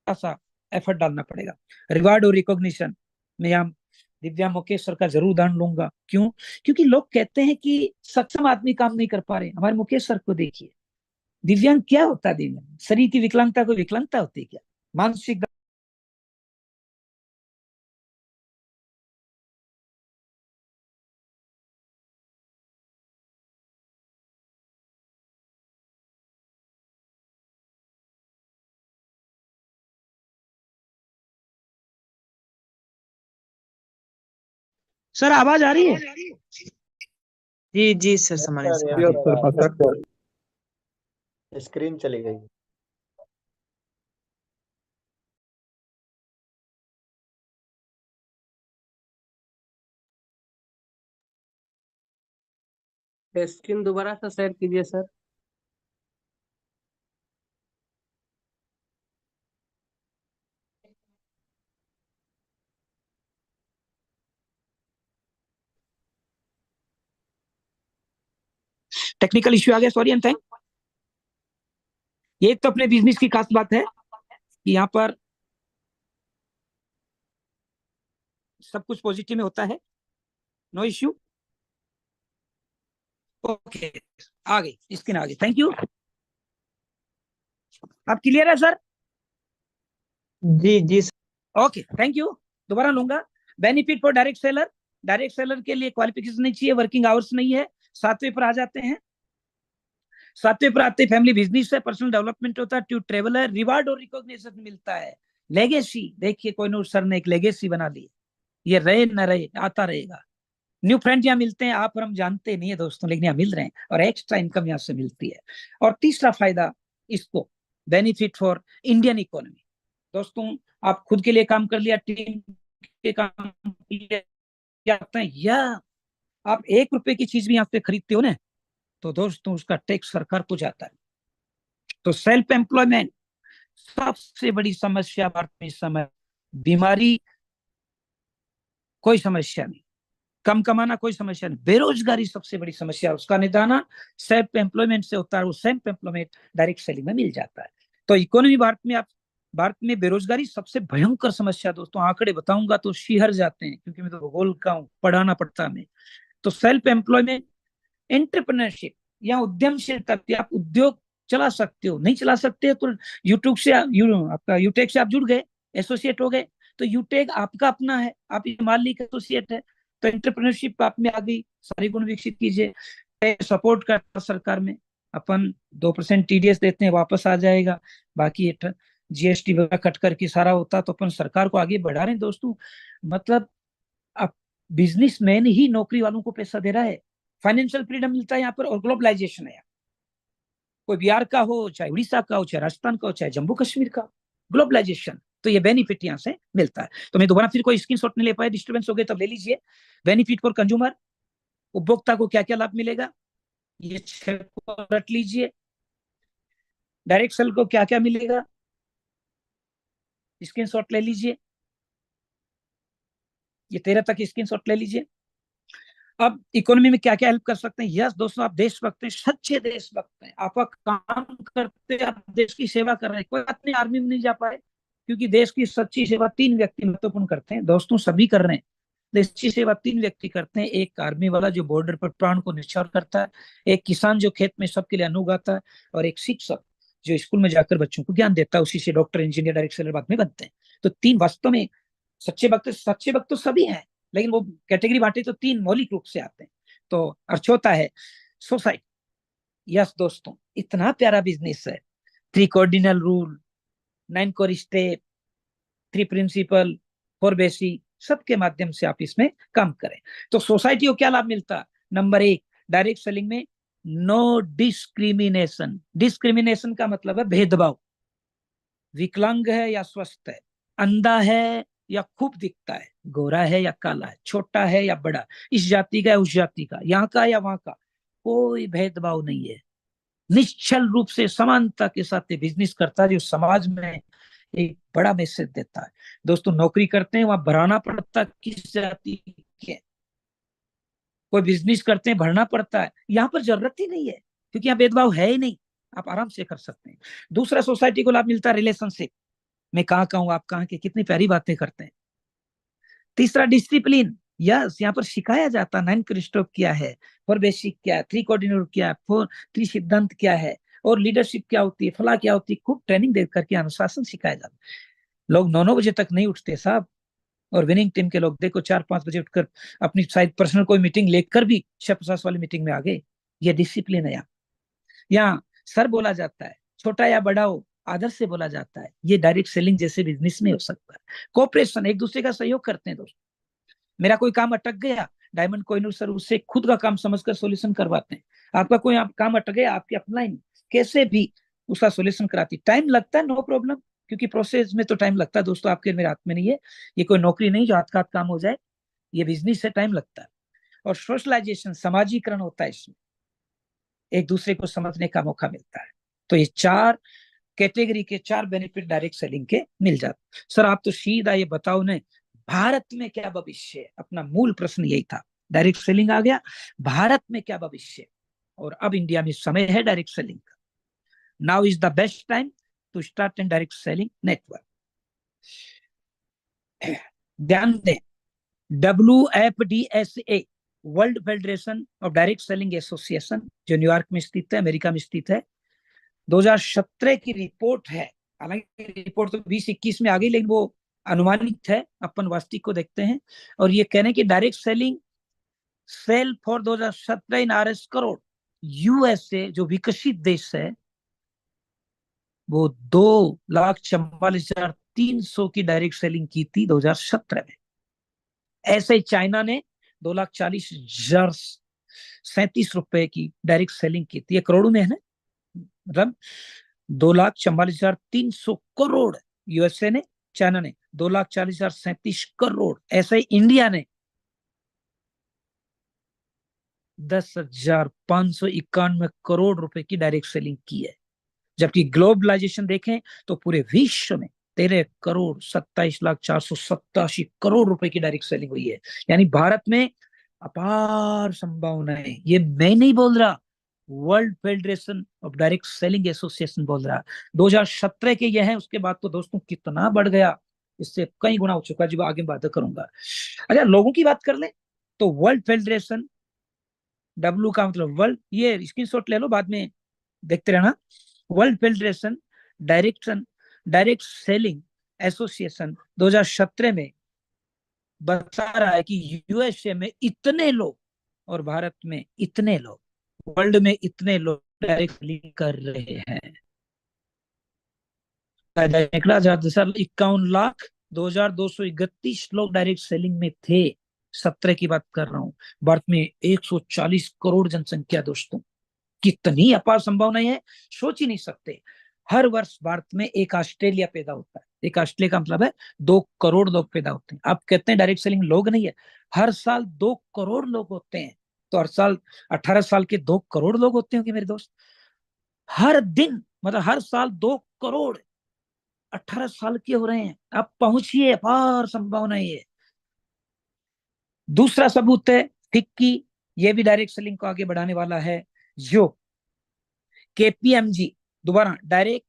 ऐसा एफर्ट डालना पड़ेगा। रिवार्ड और रिकॉग्निशन में यहाँ दिव्या मुकेश सर का जरूर उदाहरण लूंगा। क्यों? क्योंकि लोग कहते हैं कि सक्षम आदमी काम नहीं कर पा रहे, हमारे मुकेश सर को देखिए। दिव्यांग क्या होता है? दिव्यांग शरीर की विकलांगता कोई विकलांगता होती है क्या? मानसिक सर आवाज आ रही है? जी जी सर, समझ स्क्रीन चली गई। स्क्रीन दोबारा से शेयर कीजिए सर। टेक्निकल इश्यू आ गया, सॉरी एंड थैंक। ये तो अपने बिजनेस की खास बात है कि यहाँ पर सब कुछ पॉजिटिव में होता है, नो इश्यू। ओके, आ गई स्क्रीन, आ गई, थैंक यू। आप क्लियर है सर? जी जी ओके, थैंक यू। दोबारा लूंगा। Benefit for direct seller, direct seller के लिए क्वालिफिकेशन नहीं चाहिए, वर्किंग आवर्स नहीं है। 7वें पर आ जाते हैं। 7वें पर आते फैमिली बिजनेस है, पर्सनल डेवलपमेंट होता है, टू ट्रेवल है, रिवार्ड और रिकॉग्निशन मिलता है। लेगेसी, देखिए कोहिनूर सर ने एक लेगेसी बना ली, ये रहे न रहे आता रहेगा। न्यू फ्रेंड यहाँ मिलते हैं, आप और हम जानते नहीं है दोस्तों, लेकिन यहाँ मिल रहे हैं, और एक्स्ट्रा इनकम यहाँ से मिलती है। और तीसरा फायदा इसको, बेनिफिट फॉर इंडियन इकोनॉमी। दोस्तों आप खुद के लिए काम कर लिया, टीम के काम करते हैं, या आप 1 रुपए की चीज भी यहाँ पे खरीदते हो ना, तो दोस्तों उसका टैक्स सरकार को जाता है। तो सेल्फ एम्प्लॉयमेंट सबसे बड़ी समस्या भारत में इस समय। बीमारी कोई समस्या नहीं, कम कमाना कोई समस्या नहीं, बेरोजगारी सबसे बड़ी समस्या, उसका निदान सेल्फ एम्प्लॉयमेंट से होता है। वो सेल्फ एम्प्लॉयमेंट डायरेक्ट सेलिंग में मिल जाता है। तो इकोनॉमी भारत में, आप भारत में बेरोजगारी सबसे भयंकर समस्या दोस्तों, आंकड़े बताऊंगा तो शिहर जाते हैं, क्योंकि मैं तो भूगोल का हूँ, पढ़ाना पड़ता है हमें। तो सेल्फ एम्प्लॉयमेंट, एंटरप्रेन्योरशिप या उद्यमशीलता, आप उद्योग चला सकते हो, नहीं चला सकते तो यूट्यूब से, आपका यूटेक से आप जुड़ गए, एसोसिएट हो गए, तो यूटेक आपका अपना है, आप मालिक एसोसिएट है। तो एंटरप्रेन्योरशिप आप में आ गई, सारी गुण विकसित कीजिए। सपोर्ट करता सरकार में, अपन 2% टीडीएस देते हैं, वापस आ जाएगा। बाकी जीएसटी वगैरह कट करके सारा होता, तो अपन सरकार को आगे बढ़ा रहे हैं दोस्तों। मतलब अब बिजनेसमैन ही नौकरी वालों को पैसा दे रहा है, फाइनेंशियल फ्रीडम मिलता है यहाँ पर, और ग्लोबलाइजेशन है। कोई बिहार का हो, चाहे उड़ीसा का हो, चाहे राजस्थान का हो, चाहे जम्मू कश्मीर का, ग्लोबलाइजेशन, तो ये बेनिफिट यहाँ से मिलता है। तो मैं दोबारा फिर कोई स्क्रीनशॉट नहीं ले पाया, डिस्टर्बेंस हो गए तब ले लीजिए। बेनिफिट फॉर कंज्यूमर, उपभोक्ता को क्या क्या लाभ मिलेगा, ये 6 को रट लीजिए। डायरेक्ट सेल को क्या क्या मिलेगा, स्क्रीनशॉट ले लीजिए। ये 13 तक स्क्रीनशॉट ले लीजिए। अब इकोनॉमी में क्या क्या हेल्प कर सकते हैं? यस दोस्तों, आप देशभक्त हैं, सच्चे देशभक्त हैं, आप काम करते हैं, आप देश की सेवा कर रहे हैं। कोई बात नहीं, आर्मी में नहीं जा पाए, क्योंकि देश की सच्ची सेवा 3 व्यक्ति महत्वपूर्ण करते हैं दोस्तों, सभी कर रहे हैं। देश की सेवा 3 व्यक्ति करते हैं। एक आर्मी वाला जो बॉर्डर पर प्राण को न्यौछावर करता है, एक किसान जो खेत में सबके लिए अन्न उगाता है, और एक शिक्षक जो स्कूल में जाकर बच्चों को ज्ञान देता है, उसी से डॉक्टर, इंजीनियर, डायरेक्ट सेलर बाद में बनते हैं। तो 3 वास्तव में सच्चे भक्त तो सभी हैं, लेकिन वो कैटेगरी बांटे तो 3 मौलिक रूप से आते हैं। तो अर्थ होता है सोसाइटी। यस दोस्तों, इतना प्यारा बिजनेस है। 3 cardinal rule, 9 core step, 3 principle, 4 basic, सबके माध्यम से आप इसमें काम करें। तो सोसाइटी को क्या लाभ मिलता है? नंबर 1, डायरेक्ट सेलिंग में नो डिस्क्रिमिनेशन। डिस्क्रिमिनेशन का मतलब है भेदभाव। विकलांग है या स्वस्थ है, अंधा है या खूब दिखता है, गोरा है या काला है, छोटा है या बड़ा, इस जाति का या उस जाति का, यहाँ का या वहां का, कोई भेदभाव नहीं है। निश्चल रूप से समानता के साथ बिजनेस करता है, जो समाज में एक बड़ा मैसेज देता है। दोस्तों, नौकरी करते हैं वहां भराना पड़ता है किस जाति के, कोई बिजनेस करते हैं भरना पड़ता है। यहाँ पर जरूरत ही नहीं है, क्योंकि यहाँ भेदभाव है ही नहीं, आप आराम से कर सकते हैं। दूसरा, सोसाइटी को लाभ मिलता है रिलेशनशिप। मैं कहाँ का हूँ, आप कहाँ के, कितनी प्यारी बातें करते हैं। तीसरा, डिसिप्लिन। यस, यहाँ पर सिखाया जाता है 9 क्रिस्टोप क्या है, 4 बेसिक क्या है, 3 कोऑर्डिनेटर क्या है, 4 त्रिसिद्धांत क्या है, और लीडरशिप क्या होती है, फला क्या होती है। खूब ट्रेनिंग दे करके अनुशासन सिखाया जाता है। लोग 9-9 बजे तक नहीं उठते साहब, और विनिंग टीम के लोग देखो 4-5 बजे उठकर अपनी शायद पर्सनल कोई मीटिंग लेकर भी 6-50 वाली मीटिंग में आ गए। ये डिसिप्लिन है। यहाँ सर बोला जाता है, छोटा या बड़ा हो आदर से बोला जाता है। ये डायरेक्ट सेलिंग जैसे बिजनेस में हो सकता है। कोऑपरेशन, एक दूसरे का सहयोग करते हैं दोस्तों। मेरा कोई काम अटक गया, डायमंड कोहिनूर सर उससे खुद का काम समझकर सॉल्यूशन करवाते हैं। आपका कोई काम अटक गया, आपकी अपलाइन कैसे भी उसका सॉल्यूशन कराती। टाइम लगता है, नो प्रॉब्लम, क्योंकि प्रोसेस में तो टाइम लगता है दोस्तों। आपके मेरे हाथ में नहीं है, ये कोई नौकरी नहीं जो हाथ का हाथ काम हो जाए, ये बिजनेस से टाइम लगता है। और सोशलाइजेशन, समाजीकरण होता है इसमें, एक दूसरे को समझने का मौका मिलता है। तो ये 4 कैटेगरी के 4 बेनिफिट डायरेक्ट सेलिंग के मिल जाते। सर आप तो सीधा ये बताओ ना, भारत में क्या भविष्य है? अपना मूल प्रश्न यही था। डायरेक्ट सेलिंग आ गया, भारत में क्या भविष्य है? और अब इंडिया में समय है डायरेक्ट सेलिंग का। Now is the best time to start an direct selling network. ध्यान दें, WFDSA, world federation of direct selling association, जो न्यूयॉर्क में स्थित है, अमेरिका में स्थित है, 2017 की रिपोर्ट है। हालांकि रिपोर्ट तो 2021 में आ गई, लेकिन वो अनुमानित है, अपन वास्तविक को देखते हैं। और ये कहने की direct selling sale for 2017 in RS crore. USA जो विकसित देश है, वो 2,44,300 की डायरेक्ट सेलिंग की थी 2017 में। ऐसे ही चाइना ने 2,40,37 रुपए की डायरेक्ट सेलिंग की थी। ये करोड़ों में है ना, मतलब 2,44,300 करोड़ USA ने, चाइना ने 2,40,37 करोड़। ऐसे ही इंडिया ने 10,591 करोड़ रुपए की डायरेक्ट सेलिंग की है। जबकि ग्लोबलाइजेशन देखें तो पूरे विश्व में 13,27,487 करोड़ रुपए की डायरेक्ट सेलिंग हुई है। यानी भारत में अपार संभावनाएं। ये मैं नहीं बोल रहा, world federation of direct selling association बोल रहा। 2017 के ये हैं, उसके बाद तो दोस्तों कितना बढ़ गया, इससे कई गुना हो चुका, जो आगे बात करूंगा। अच्छा, लोगों की बात कर ले तो वर्ल्ड फेडरेशन, W का मतलब वर्ल्ड, ये स्क्रीनशॉट ले लो, बाद में देखते रहना। World federation direct selling association 2017 में बता रहा है कि USA में इतने लोग और भारत में इतने लोग, वर्ल्ड में इतने लोग डायरेक्ट सेलिंग कर रहे हैं। निकला 51,02,231 लोग डायरेक्ट सेलिंग में थे। 17 की बात कर रहा हूं। भारत में 140 करोड़ जनसंख्या दोस्तों, कितनी अपार संभावनाएं है, सोच ही नहीं सकते। हर वर्ष भारत में एक ऑस्ट्रेलिया पैदा होता है। एक ऑस्ट्रेलिया का मतलब है 2 करोड़ लोग पैदा होते हैं। आप कहते हैं डायरेक्ट सेलिंग लोग नहीं है, हर साल 2 करोड़ लोग होते हैं। तो हर साल 18 साल के 2 करोड़ लोग होते होंगे मेरे दोस्त। हर दिन मतलब हर साल 2 करोड़ 18 साल के हो रहे हैं। आप पहुंचिए, अपार संभावना है। दूसरा सबूत है फिक्की, ये भी डायरेक्ट सेलिंग को आगे बढ़ाने वाला है। जो केपीएमजी, दोबारा डायरेक्ट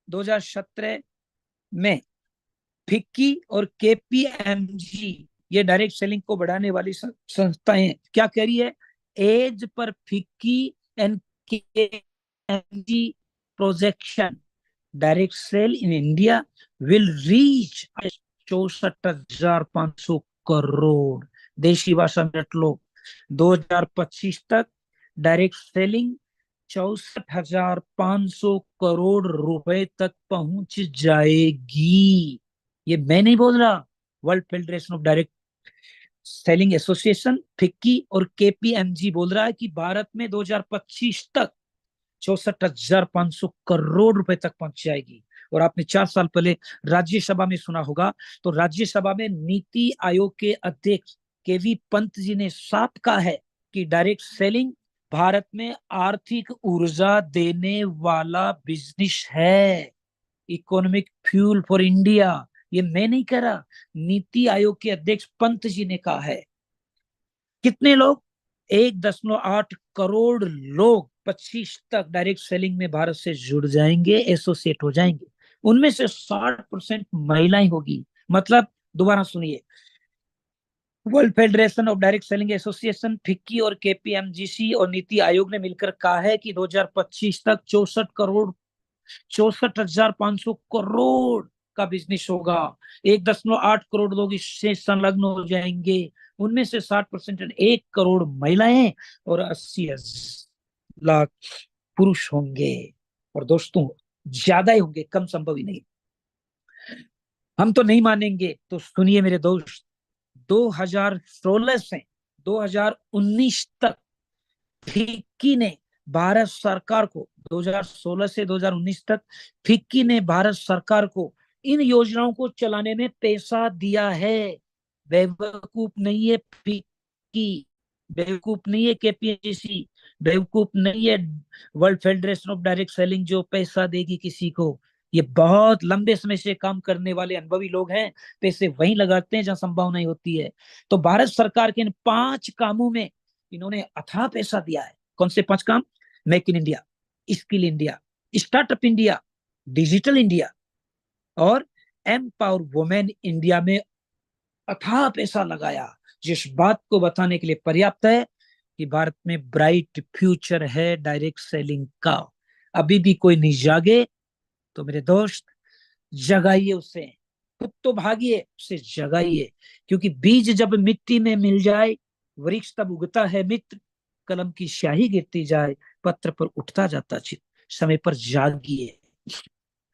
2017 में फिक्की और केपीएमजी, ये डायरेक्ट सेलिंग को बढ़ाने वाली संस्थाएं क्या कह रही है? As per FICCI and KPMG projection, direct sale in India will reach 64,500 crore. देशी भाषा में रट लो, 2025 तक डायरेक्ट सेलिंग 64,500 करोड़ रुपए तक पहुंच जाएगी। ये मैं नहीं बोल रहा, world federation of direct selling association, FICCI और केपीएमजी बोल रहा है कि भारत में 2025 तक 64,500 करोड़ रुपए तक पहुंच जाएगी। और आपने 4 साल पहले राज्यसभा में सुना होगा, तो राज्यसभा में नीति आयोग के अध्यक्ष केवी पंत जी ने साफ कहा है कि डायरेक्ट सेलिंग भारत में आर्थिक ऊर्जा देने वाला बिजनेस है, इकोनॉमिक फ्यूल फॉर इंडिया। ये मैं नहीं कह रहा, नीति आयोग के अध्यक्ष पंत जी ने कहा है। कितने लोग? 1.8 करोड़ लोग 25 तक डायरेक्ट सेलिंग में भारत से जुड़ जाएंगे, एसोसिएट हो जाएंगे। उनमें से 60% महिलाएं होगी। मतलब दोबारा सुनिए, world federation of direct selling association, FICCI और केपीएमजीसी और नीति आयोग ने मिलकर कहा है कि 2025 तक 64,500 करोड़ का बिजनेस होगा। 1.8 करोड़ लोग इससे संलग्न हो जाएंगे। उनमें से 60% 1 करोड़ महिलाएं और 80 लाख पुरुष होंगे। और दोस्तों ज्यादा ही होंगे, कम संभव ही नहीं। हम तो नहीं मानेंगे तो सुनिए मेरे दोस्त, 2016 से 2019 तक फिक्की ने भारत सरकार को, 2016 से 2019 तक फिक्की ने भारत सरकार को इन योजनाओं को चलाने में पैसा दिया है। बेवकूफ नहीं है फिक्की, बेवकूफ नहीं है केपीएमजीसी, बेवकूफ नहीं है world federation of direct selling जो पैसा देगी किसी को। ये बहुत लंबे समय से काम करने वाले अनुभवी लोग हैं, पैसे वहीं लगाते हैं जहां संभावना होती है। तो भारत सरकार के इन 5 कामों में इन्होंने अथाह पैसा दिया है। कौन से 5 काम? Make in India, skill India, startup India, digital India और एम्पावर वुमेन इंडिया में अथाह पैसा लगाया। जिस बात को बताने के लिए पर्याप्त है कि भारत में ब्राइट फ्यूचर है डायरेक्ट सेलिंग का। अभी भी कोई नहीं जागे तो मेरे दोस्त जगाइए उसे, खुद तो भागिए, उसे जगाइए। क्योंकि बीज जब मिट्टी में मिल जाए वृक्ष तब उगता है मित्र, कलम की स्याही गिरती जाए पत्र पर उठता जाता चित। समय पर जागिए।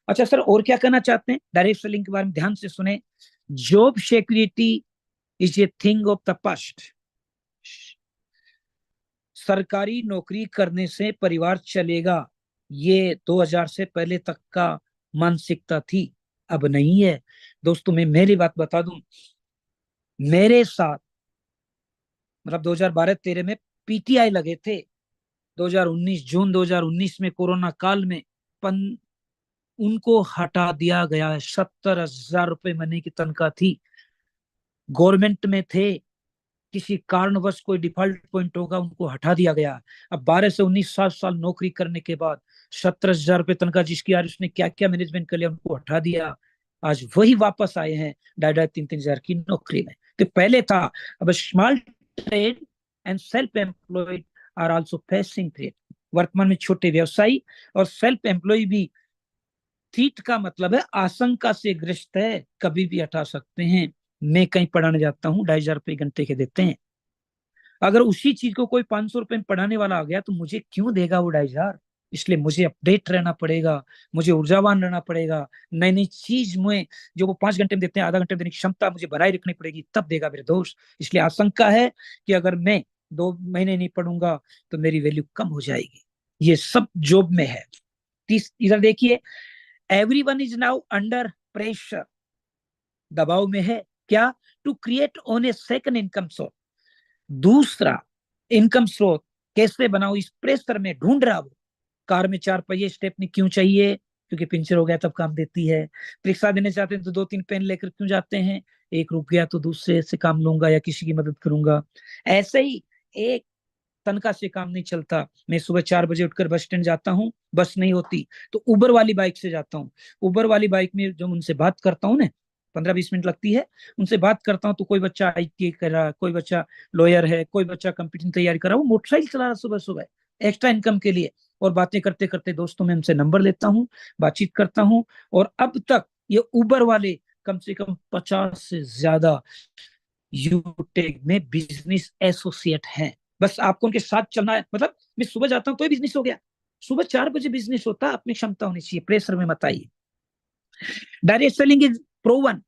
अच्छा सर, और क्या कहना चाहते हैं डायरेक्ट सेलिंग के बारे में? ध्यान से सुने। Job security is a thing of the past. सरकारी नौकरी करने से परिवार चलेगा, ये 2000 से पहले तक का मानसिकता थी, अब नहीं है। दोस्तों मैं मेरी बात बता दूं, मेरे साथ मतलब 2012-13 में पीटीआई लगे थे। 2019 जून 2019 में कोरोना काल में उनको हटा दिया गया है। 70,000 रुपए महीने की तनख्वाह थी, गवर्नमेंट में थे, किसी कारणवश कोई डिफॉल्ट पॉइंट होगा, उनको हटा दिया गया। अब 12 से 19 साल नौकरी करने के बाद 70,000 रुपए तनख्वाह जिसकी यार उसने क्या क्या मैनेजमेंट कर लिया, उनको हटा दिया। आज वही वापस आए हैं 2,500-3,000 की नौकरी में। तो पहले था। अब small trade and self employed are also facing threat. वर्तमान में छोटे व्यवसायी और सेल्फ एम्प्लॉय भी थ्रेट का मतलब है आशंका से ग्रस्त है, कभी भी हटा सकते हैं। मैं कहीं पढ़ाने जाता हूँ, 2,500 रुपए घंटे के देते हैं। अगर उसी चीज को कोई 500 रुपए में पढ़ाने वाला आ गया तो मुझे क्यों देगा वो 2,500? इसलिए मुझे अपडेट रहना पड़ेगा, मुझे ऊर्जावान रहना पड़ेगा। नई नई चीज में जो वो 5 घंटे में देते हैं, आधा घंटे में देने की क्षमता मुझे बनाए रखनी पड़ेगी, तब देगा मेरे दोस्त। इसलिए आशंका है कि अगर मैं 2 महीने नहीं पढ़ूंगा तो मेरी वैल्यू कम हो जाएगी। ये सब जॉब में है। इधर देखिए, everyone is now under pressure, दबाव में है। क्या? To create on a second income source, दूसरा इनकम स्रोत कैसे बनाओ, इस प्रेशर में ढूंढ रहा वो। कार में 4 पहिए स्टेपनी क्यों चाहिए? क्योंकि पंचर हो गया तब काम देती है। परीक्षा देने चाहते हैं तो 2-3 पेन लेकर क्यों जाते हैं? एक रुक गया तो दूसरे से काम लूंगा या किसी की मदद करूंगा। ऐसे ही एक तनख्वाह से काम नहीं चलता। मैं सुबह 4 बजे उठकर बस स्टैंड जाता हूँ, बस नहीं होती तो उबर वाली बाइक से जाता हूँ। उबर वाली बाइक में जब उनसे बात करता हूँ ना, 15-20 मिनट लगती है, उनसे बात करता हूँ तो कोई बच्चा ITA कर रहा, कोई बच्चा लॉयर है, कोई बच्चा कंपटीशन तैयारी कर रहा, वो मोटरसाइकिल चला रहा सुबह सुबह एक्स्ट्रा इनकम के लिए। और बातें करते करते दोस्तों में उनसे नंबर लेता हूँ, बातचीत करता हूँ। और अब तक ये उबर वाले कम से कम 50 से ज्यादा यूटेक में बिजनेस एसोसिएट हैं। बस आपको उनके साथ चलना है। मतलब मैं सुबह जाता हूँ तो बिजनेस हो गया, सुबह 4 बजे बिजनेस होता है। अपनी क्षमता होनी चाहिए, प्रेशर में मत आइए। Direct selling is proven.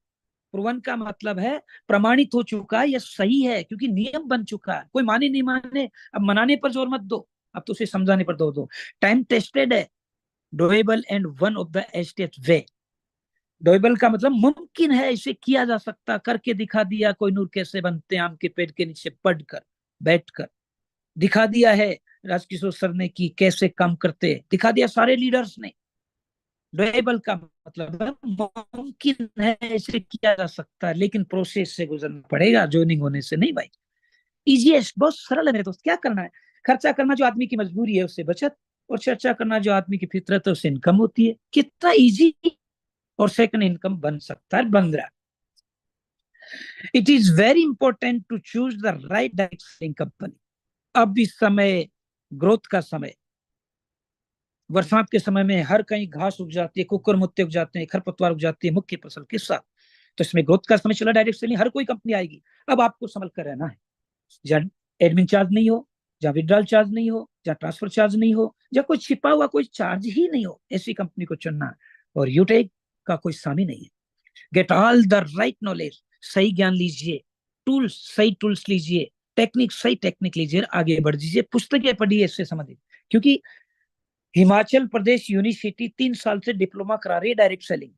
Proven का मतलब है प्रमाणित हो चुका है, यह सही है क्योंकि नियम बन चुका है। कोई माने नहीं माने, अब मनाने पर जोर मत दो, अब तो उसे समझाने पर दो। टाइम टेस्टेड है, doable and one of the easiest way. Doable का मतलब मुमकिन है, इसे किया जा सकता, करके दिखा दिया। कोई नूर कैसे बनते हैं आम के पेड़ के नीचे पढ़कर बैठकर, दिखा दिया है राजकिशोर सर ने कि कैसे काम करते, दिखा दिया सारे लीडर्स ने। डोएबल का मतलब है मुमकिन है, इसे किया जा सकता है, लेकिन प्रोसेस से गुजरना पड़ेगा, ज्वाइनिंग होने से नहीं भाई। इजीएस्ट, बहुत सरल है मेरे दोस्त। क्या करना है? खर्चा करना जो आदमी की मजबूरी है उससे बचत, और चर्चा करना जो आदमी की फितरत है उससे इनकम होती है। कितना इजी और सेकंड इनकम बन सकता है, बन रहा। It is very important to choose the right direct selling company. अब इस समय ग्रोथ का समय, बरसात के समय में हर कहीं घास उग जाती है, कुकुर मुत्ते उग जाते हैं, खरपतवार उग जाती है मुख्य फसल के साथ। तो इसमें ग्रोथ का समय चला, डायरेक्ट सेलिंग हर कोई कंपनी आएगी। अब आपको संभल कर रहना है, जहां एडमिन चार्ज नहीं हो, जहां विड्रॉल चार्ज नहीं हो, जहां ट्रांसफर चार्ज नहीं हो, जहां कोई छिपा हुआ कोई चार्ज ही नहीं हो, ऐसी कंपनी को चुनना है। और यूटेक का कोई सामी नहीं है। Get all the right knowledge, सही ज्ञान लीजिए, टूल्स सही टूल्स लीजिए, टेक्निक सही टेक्निक लीजिए, आगे बढ़ दीजिए, पुस्तकें पढ़िए, इससे समझिए। क्योंकि हिमाचल प्रदेश यूनिवर्सिटी 3 साल से डिप्लोमा करा रही है डायरेक्ट सेलिंग।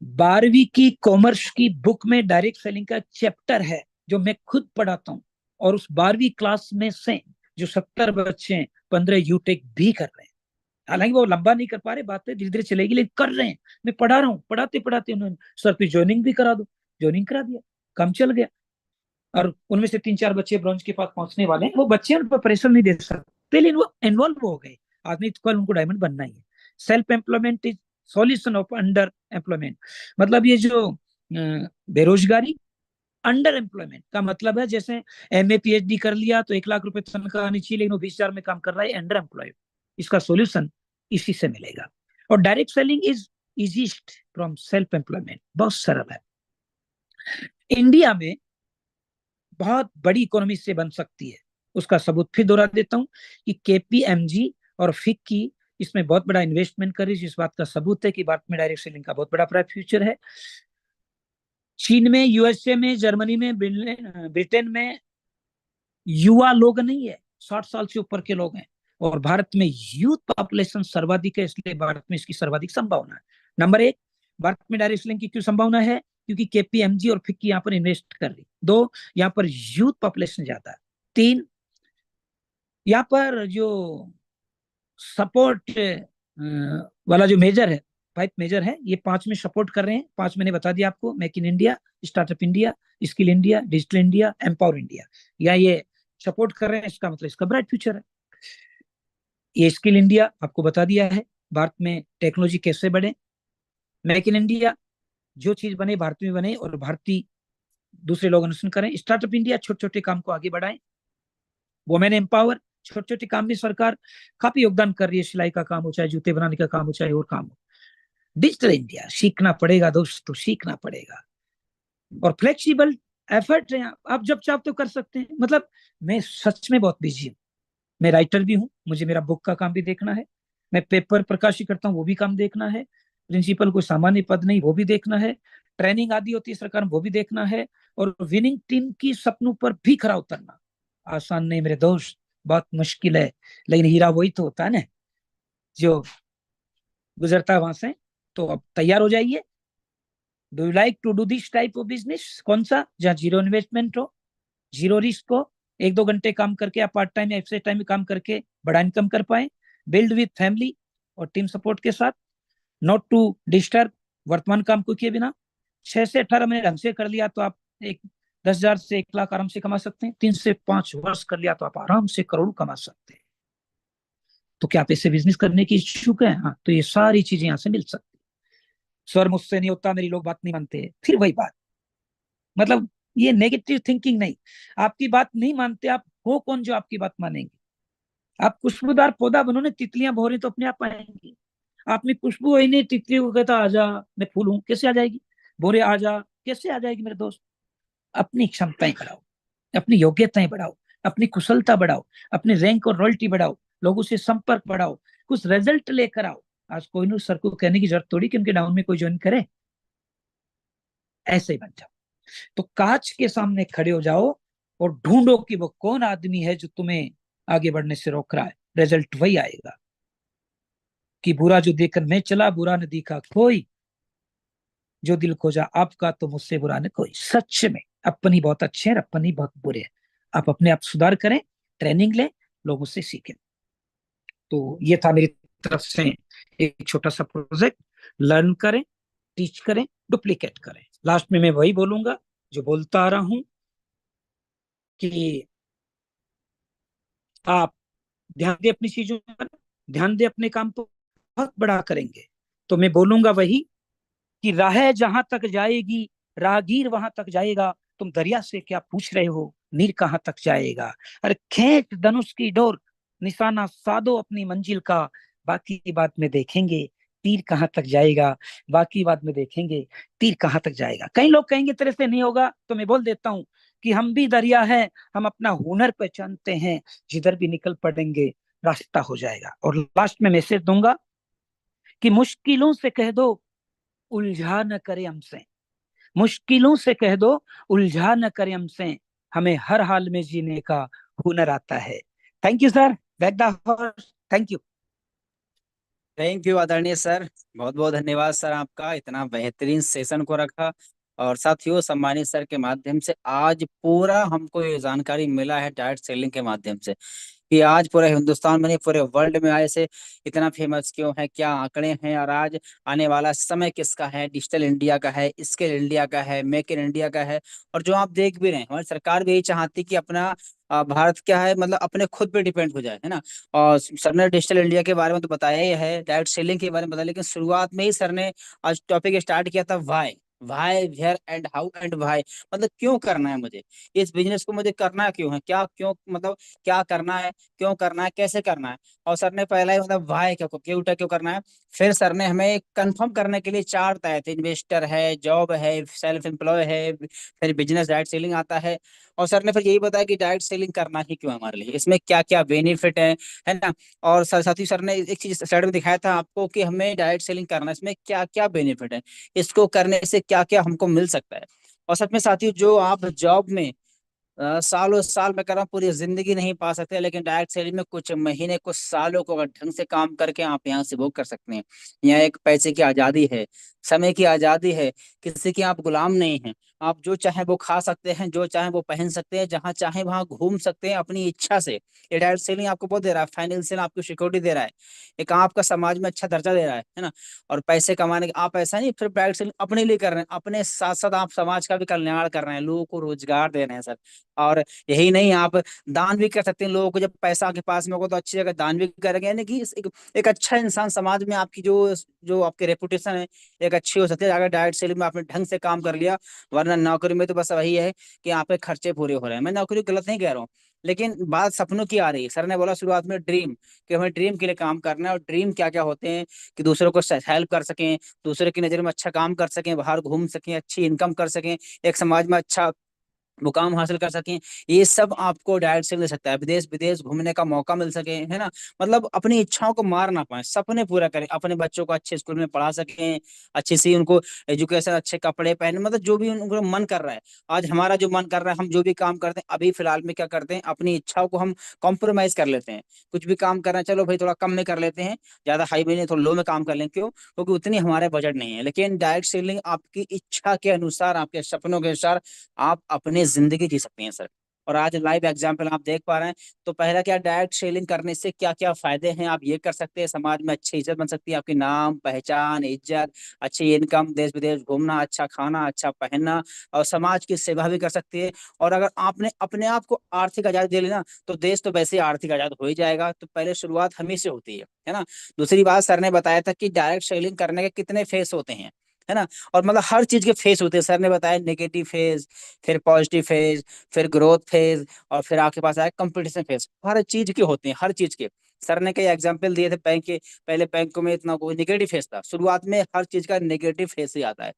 12वीं की कॉमर्स की बुक में डायरेक्ट सेलिंग का चैप्टर है जो मैं खुद पढ़ाता हूँ। और उस 12वीं क्लास में से जो 70 बच्चे हैं, 15 यूटेक भी कर रहे हैं। हालांकि वो लंबा नहीं कर पा रहे, बातें धीरे धीरे चलेगी, लेकिन कर रहे हैं। मैं पढ़ा रहा हूँ, पढ़ाते पढ़ाते उन्होंने सर फिर ज्वाइनिंग भी करा दो, ज्वाइनिंग करा दिया, काम चल गया। और उनमें से 3-4 बच्चे ब्रॉन्ज के पास पहुंचने वाले हैं। वो बच्चे उन पर प्रेशर नहीं दे सकते, लेकिन वो इन्वॉल्व हो गए। आदमी तो कल उनको डायमंड बनना ही है। Self employment is solution of under employment. मतलब ये जो बेरोजगारी, अंडर एम्प्लॉयमेंट का मतलब है जैसे MA PhD कर लिया तो 1 लाख रुपए तनख्वाह आनी चाहिए, लेकिन वो 20,000 में काम कर रहा है, अंडर एम्प्लॉयड। इसका सोल्यूशन इसी से मिलेगा। और direct selling is easiest from self employment, बहुत सरल है। इंडिया में बहुत बड़ी इकोनॉमी से बन सकती है, उसका सबूत फिर दोहरा देता हूं कि KPMG और FICCI इसमें बहुत बड़ा इन्वेस्टमेंट कर रही है। इस बात का सबूत है कि भारत में डायरेक्ट सेलिंग का बहुत बड़ा फ्यूचर है। चीन में, USA में, जर्मनी में, ब्रिटेन में युवा लोग नहीं है, 60 साल से ऊपर के लोग हैं। और भारत में यूथ पॉपुलेशन सर्वाधिक है, इसलिए भारत में इसकी सर्वाधिक संभावना है। नंबर 1, भारत में डायरेक्ट सेलिंग की क्यों संभावना है? क्योंकि KPMG और FICCI यहाँ पर इन्वेस्ट कर रही। 2, यहाँ पर यूथ पॉपुलेशन ज्यादा है। 3, यहाँ पर जो सपोर्ट वाला जो मेजर है, 5 मेजर है, ये 5 में सपोर्ट कर रहे हैं। 5 मैंने बता दिया आपको, make in India, startup India, skill India, digital India, empower India. या ये सपोर्ट कर रहे हैं, इसका मतलब इसका ब्राइट फ्यूचर है। ये स्किल इंडिया आपको बता दिया है, भारत में टेक्नोलॉजी कैसे बढ़े। मेक इन इंडिया, जो चीज बने भारत में बने और भारतीय दूसरे लोग अनुसरण करें। स्टार्टअप इंडिया, छोटे छोटे काम को आगे बढ़ाएं। वुमेन एम्पावर, छोटे छोटे काम में सरकार काफी योगदान कर रही है, सिलाई का काम हो, चाहे जूते बनाने का काम हो, चाहे और काम हो। डिजिटल इंडिया, सीखना पड़ेगा दोस्तों, सीखना पड़ेगा। और फ्लेक्सिबल एफर्ट है, आप जब चाहो तो कर सकते हैं। मतलब मैं सच में बहुत बिजी हूँ, मैं राइटर भी हूँ, मुझे मेरा बुक का काम भी देखना है, मैं पेपर प्रकाशित करता हूँ वो भी काम देखना है, प्रिंसिपल कोई सामान्य पद नहीं वो भी देखना है, ट्रेनिंग आदि होती है सरकार वो भी देखना है, और विनिंग टीम की सपनों पर भी खरा उतरना आसान नहीं मेरे दोस्त, बहुत मुश्किल है। लेकिन हीरा वही तो होता है ना जो गुजरता है वहां से। तो अब तैयार हो जाइए। Do you like to do this type of business? कौन सा? जहाँ जीरो इन्वेस्टमेंट हो, जीरो रिस्क हो, 1-2 घंटे काम करके या पार्ट टाइम या एक्स्ट्रा टाइम में काम करके बड़ा इनकम कर पाए, बिल्ड विथ फैमिली और टीम सपोर्ट के साथ, नॉट टू डिस्टर्ब, वर्तमान काम को किए बिना, 6 से 18 महीने ढंग से कर लिया तो आप एक 10,000 से 1 लाख आराम से कमा सकते हैं। 3 से 5 वर्ष कर लिया तो आप आराम से करोड़ कमा सकते हैं। तो क्या आप इससे बिजनेस करने की इच्छुक हैं? हाँ, तो ये सारी चीजें यहाँ से मिल सकती। सर मुझसे नहीं होता, मेरी लोग बात नहीं मानते, फिर वही बात, मतलब ये नेगेटिव थिंकिंग नहीं। आपकी बात नहीं मानते, आप हो कौन जो आपकी बात मानेंगे? आप खुशबूदार पौधा बनो ना, तितलियां भौरी तो अपने आप आएंगी। आप में खुशबू है नहीं, तितली को कहता आजा मैं फूल हूं, कैसे आ जाएगी? भौरे आजा, कैसे आ जाएगी मेरे दोस्त? अपनी क्षमताएं बढ़ाओ, अपनी योग्यताएं बढ़ाओ, अपनी कुशलता बढ़ाओ, अपनी रैंक और रॉयल्टी बढ़ाओ, लोगों से संपर्क बढ़ाओ, कुछ रिजल्ट लेकर आओ। आज कोई सर को कहने की जरूरत थोड़ी कि उनके डाउन में कोई ज्वाइन करे, ऐसे ही बन जाओ। तो कांच के सामने खड़े हो जाओ और ढूंढो कि वो कौन आदमी है जो तुम्हें आगे बढ़ने से रोक रहा है। रिजल्ट वही आएगा कि बुरा जो देखकर मैं चला, बुरा न दिखा कोई, जो दिल खोजा आपका तो मुझसे बुरा न कोई। सच में अपन ही बहुत अच्छे हैं, अपन ही बहुत बुरे हैं। आप अपने आप सुधार करें, ट्रेनिंग लें, लोगों से सीखें। तो ये था मेरी तरफ से एक छोटा सा प्रोजेक्ट। लर्न करें, टीच करें, डुप्लीकेट करें। लास्ट में मैं वही बोलूंगा जो बोलता आ रहा हूं कि आप ध्यान दे अपनी चीजों पर, ध्यान दे अपने काम पर, बहुत बड़ा करेंगे। तो मैं बोलूंगा वही कि राह जहां तक जाएगी, राहगीर वहां तक जाएगा। तुम दरिया से क्या पूछ रहे हो, नीर कहां तक जाएगा? अरे खींच धनुष की डोर, निशाना साधो अपनी मंजिल का। बाकी की बात में देखेंगे तीर कहां तक जाएगा, बाकी बात में देखेंगे तीर कहां तक जाएगा। कई लोग कहेंगे तेरे से नहीं होगा, तो मैं बोल देता हूं कि हम भी दरिया हैं, हम अपना हुनर पहचानते हैं, जिधर भी निकल पड़ेंगे रास्ता हो जाएगा। और लास्ट में मैसेज दूंगा कि मुश्किलों से कह दो उलझा न करे हमसे, मुश्किलों से कह दो उलझा न करे हमसे, हमें हर हाल में जीने का हुनर आता है। Thank you sir, back the horse. Thank you. Thank you आदरणीय सर, बहुत बहुत धन्यवाद सर, आपका इतना बेहतरीन सेशन को रखा। और साथियों, सम्मानित सर के माध्यम से आज पूरा हमको ये जानकारी मिला है डायरेक्ट सेलिंग के माध्यम से कि आज पूरे हिंदुस्तान में नहीं पूरे वर्ल्ड में आए से इतना फेमस क्यों है, क्या आंकड़े हैं, और आज आने वाला समय किसका है, डिजिटल इंडिया का है, स्किल इंडिया का है, मेक इन इंडिया का है। और जो आप देख भी रहे हैं, हमारी सरकार भी यही चाहती कि अपना भारत क्या है, मतलब अपने खुद पे डिपेंड हो जाए, है ना। और सर ने डिजिटल इंडिया के बारे में तो बताया ही है, डायरेक्ट सेलिंग के बारे में बताया, लेकिन शुरुआत में ही सर ने आज टॉपिक स्टार्ट किया था why, why where and how and why, मतलब क्यों करना है मुझे इस बिजनेस को, मुझे करना क्यों है, क्या क्यों, मतलब क्या करना है, क्यों करना है, कैसे करना है। और सर ने पहला ही मतलब वाई क्यों करना है। फिर सर ने हमें कंफर्म करने के लिए 4 तय थे, इन्वेस्टर है, जॉब है, सेल्फ एम्प्लॉय है, फिर बिजनेस डायरेक्ट सेलिंग आता है। और सर ने फिर यही बताया कि डायरेक्ट सेलिंग करना ही क्यों है हमारे लिए, इसमें क्या क्या बेनिफिट है ना। और साथ ही सर ने एक चीज स्लाइड में दिखाया था आपको कि हमें डायरेक्ट सेलिंग करना, इसमें क्या क्या बेनिफिट है, इसको करने से क्या क्या हमको मिल सकता है। और सच में साथियों, जो आप जॉब में सालों साल में कर रहा हूँ, पूरी जिंदगी नहीं पा सकते, लेकिन डायरेक्ट सेलिंग में कुछ महीने कुछ सालों को अगर ढंग से काम करके आप यहाँ से वो कर सकते हैं। यहाँ एक पैसे की आजादी है, समय की आजादी है, किसी के आप गुलाम नहीं हैं। आप जो चाहे वो खा सकते हैं, जो चाहे वो पहन सकते हैं, जहां चाहे वहां घूम सकते हैं अपनी इच्छा से। ये डायरेक्ट सेलिंग आपको बहुत दे रहा है, फाइनेंशियल आपको सिक्योरिटी दे रहा है, एक आपका समाज में अच्छा दर्जा दे रहा है ना। और पैसे कमाने के आप ऐसा नहीं फिर डायरेक्ट सेलिंग अपने लिए कर रहे हैं, अपने साथ साथ आप समाज का भी कल्याण कर रहे हैं, लोगों को रोजगार दे रहे हैं सर। और यही नहीं, आप दान भी कर सकते हैं लोगों को, जब पैसा आपके पास में होगा तो अच्छी जगह दान भी करेंगे, यानी कि एक अच्छा इंसान समाज में आपकी जो जो आपकी रेपुटेशन है एक अच्छी हो सकती है अगर डायरेक्ट सेलिंग में आपने ढंग से काम कर लिया। वरना नौकरी में तो बस वही है कि आपके खर्चे पूरे हो रहे हैं। मैं नौकरी गलत नहीं कह रहा हूँ, लेकिन बात सपनों की आ रही है। सर ने बोला शुरुआत में ड्रीम, कि हमें ड्रीम के लिए काम करना है। और ड्रीम क्या क्या होते हैं कि दूसरों को हेल्प कर सकें, दूसरे की नज़र में अच्छा काम कर सकें, बाहर घूम सकें, अच्छी इनकम कर सकें, एक समाज में अच्छा मुकाम हासिल कर सकें। ये सब आपको डायरेक्ट से मिल सकता है, विदेश विदेश घूमने का मौका मिल सके, है ना। मतलब अपनी इच्छाओं को मार ना पाए, सपने पूरा करें, अपने बच्चों को अच्छे स्कूल में पढ़ा सकें, अच्छी सी उनको एजुकेशन, अच्छे कपड़े पहने, मतलब जो भी उनको मन कर रहा है। आज हमारा जो मन कर रहा है, हम जो भी काम करते हैं अभी फिलहाल में क्या करते हैं, अपनी इच्छाओं को हम कॉम्प्रोमाइज कर लेते हैं। कुछ भी काम कर रहे हैं, चलो भाई थोड़ा कम में कर लेते हैं, ज्यादा हाई में नहीं, थोड़ा लो में काम कर लें, क्यों, क्योंकि उतनी हमारे बजट नहीं है। लेकिन डायरेक्ट सेलिंग आपकी इच्छा के अनुसार, आपके सपनों के अनुसार आप अपनी जिंदगी जी सकते हैं सर। और आज लाइव एग्जाम्पल आप देख पा रहे हैं। तो पहला क्या, डायरेक्ट सेलिंग करने से क्या क्या फायदे हैं, आप ये कर सकते हैं, समाज में अच्छी इज्जत बन सकती है, आपकी नाम पहचान इज्जत, अच्छी इनकम, देश विदेश घूमना, अच्छा खाना, अच्छा पहनना, और समाज की सेवा भी कर सकती है। और अगर आपने अपने आप को आर्थिक आजादी दे लेना तो देश तो वैसे ही आर्थिक आजाद हो ही जाएगा। तो पहले शुरुआत हमें से होती है ना। दूसरी बात, सर ने बताया था कि डायरेक्ट सेलिंग करने के कितने फेस होते हैं, है ना। और मतलब हर चीज के फेस होते हैं, सर ने बताया नेगेटिव फेज, फिर पॉजिटिव फेज, फिर ग्रोथ फेज, और फिर आपके पास आया कंपटीशन फेज। हर चीज के होते हैं, हर चीज के। सर ने कई एग्जांपल दिए थे बैंक के। पहले बैंकों में इतना कोई नेगेटिव फेज था, शुरुआत में हर चीज का नेगेटिव फेज ही आता है।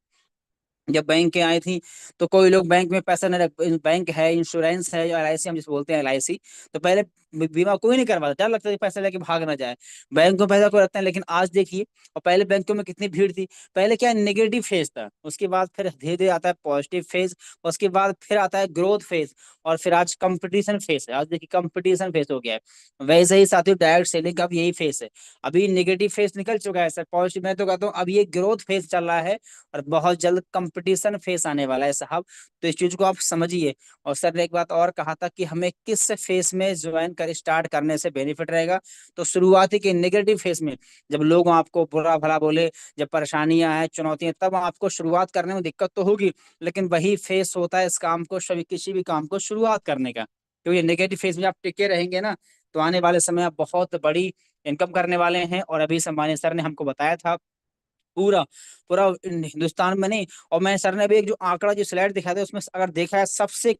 जब बैंक के आई थी तो कोई लोग बैंक में पैसा नहीं रख, बैंक है, इंश्योरेंस है, LIC हम जिसे बोलते हैं LIC, तो पहले बीमा कोई नहीं करवाता, डर लगता था कि पैसा लेके भाग ना जाए। बैंक में पैसा कोई रखता है, लेकिन आज देखिए, और पहले बैंकों में कितनी भीड़ थी। पहले क्या नेगेटिव फेज था, उसके बाद फिर धीरे धीरे आता है पॉजिटिव फेज, उसके बाद फिर आता है ग्रोथ फेज, और फिर आज कंपटीशन फेज है। आज देखिए कंपटीशन फेज हो गया है। वैसे ही साथियों डायरेक्ट सेलिंग का भी यही फेज है। अभी नेगेटिव फेज निकल चुका है सर, पॉजिटिव मैं तो कहता हूँ अब ये ग्रोथ फेज चल रहा है, और बहुत जल्द कंपटीशन फेस आने वाला है साहब। तो इस चीज को आप समझिए। और सर ने एक बात और कहा था कि हमें किस फेस में ज्वाइन कर स्टार्ट करने से बेनिफिट रहेगा। तो शुरुआती के नेगेटिव फेस में जब लोग आपको बुरा भला बोले, जब परेशानियां आए, चुनौतियां, तब आपको शुरुआत करने में दिक्कत तो होगी, लेकिन वही फेस होता है इस काम को, किसी भी काम को शुरुआत करने का। क्योंकि नेगेटिव फेस में आप टिके रहेंगे ना, तो आने वाले समय आप बहुत बड़ी इनकम करने वाले हैं। और अभी सम्मानित सर ने हमको बताया था, पूरा पूरा हिंदुस्तान में नहीं। और मैं सर ने भी एक जो आंकड़ा जो स्लाइड दिखाया था, उसमें अगर देखा है सबसे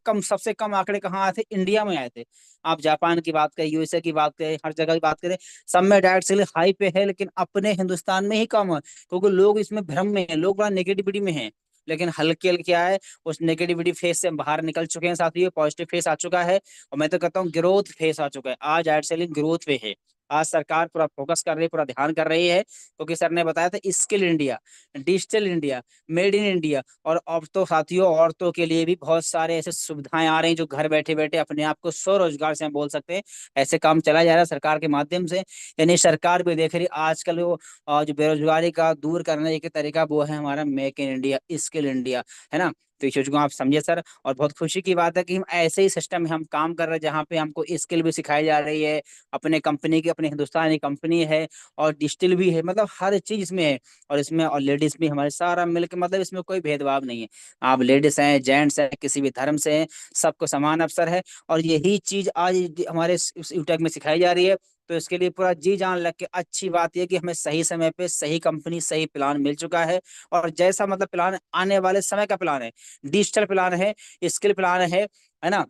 कम आंकड़े कहाँ आए थे, इंडिया में आए थे। आप जापान की बात करें, USA की बात करें, हर जगह की बात करें, सब में डायरेक्ट सेलिंग हाई पे है, लेकिन अपने हिंदुस्तान में ही कम है। क्योंकि लोग इसमें भ्रम में है, लोग बड़ा नेगेटिविटी में है। लेकिन हल्के हल्के क्या है, उस नेगेटिविटी फेस से हम बाहर निकल चुके हैं साथियों, पॉजिटिव फेस आ चुका है। और मैं तो कहता हूँ ग्रोथ फेस आ चुका है, आज डायरेक्ट सेलिंग ग्रोथ पे है। आज सरकार पूरा फोकस कर रही है, पूरा ध्यान कर रही है, क्योंकि सर ने बताया था skill India, digital India, made in India. और अब तो साथियों औरतों के लिए भी बहुत सारे ऐसे सुविधाएं आ रही हैं, जो घर बैठे बैठे अपने आप को स्वरोजगार से हम बोल सकते हैं, ऐसे काम चला जा रहा है सरकार के माध्यम से। यानी सरकार भी देख रही आजकल वो जो बेरोजगारी का दूर करने का तरीका, वो है हमारा make in India, skill India, है ना। तो इस चीज को आप समझिए सर। और बहुत खुशी की बात है कि हम ऐसे ही सिस्टम में हम काम कर रहे हैं, जहाँ पे हमको स्किल भी सिखाई जा रही है, अपने कंपनी की, अपने हिंदुस्तानी कंपनी है, और डिजिटल भी है, मतलब हर चीज इसमें है। और इसमें और लेडीज भी हमारे, सारा मिलकर, मतलब इसमें कोई भेदभाव नहीं है। आप लेडीज हैं, जेंट्स हैं, किसी भी धर्म से हैं, सबको समान अवसर है। और यही चीज आज हमारे यूटेक में सिखाई जा रही है। तो इसके लिए पूरा जी जान लग के, अच्छी बात यह कि हमें सही समय पे सही कंपनी सही प्लान मिल चुका है। और जैसा मतलब प्लान आने वाले समय का प्लान है, डिजिटल प्लान है, स्किल प्लान है ना,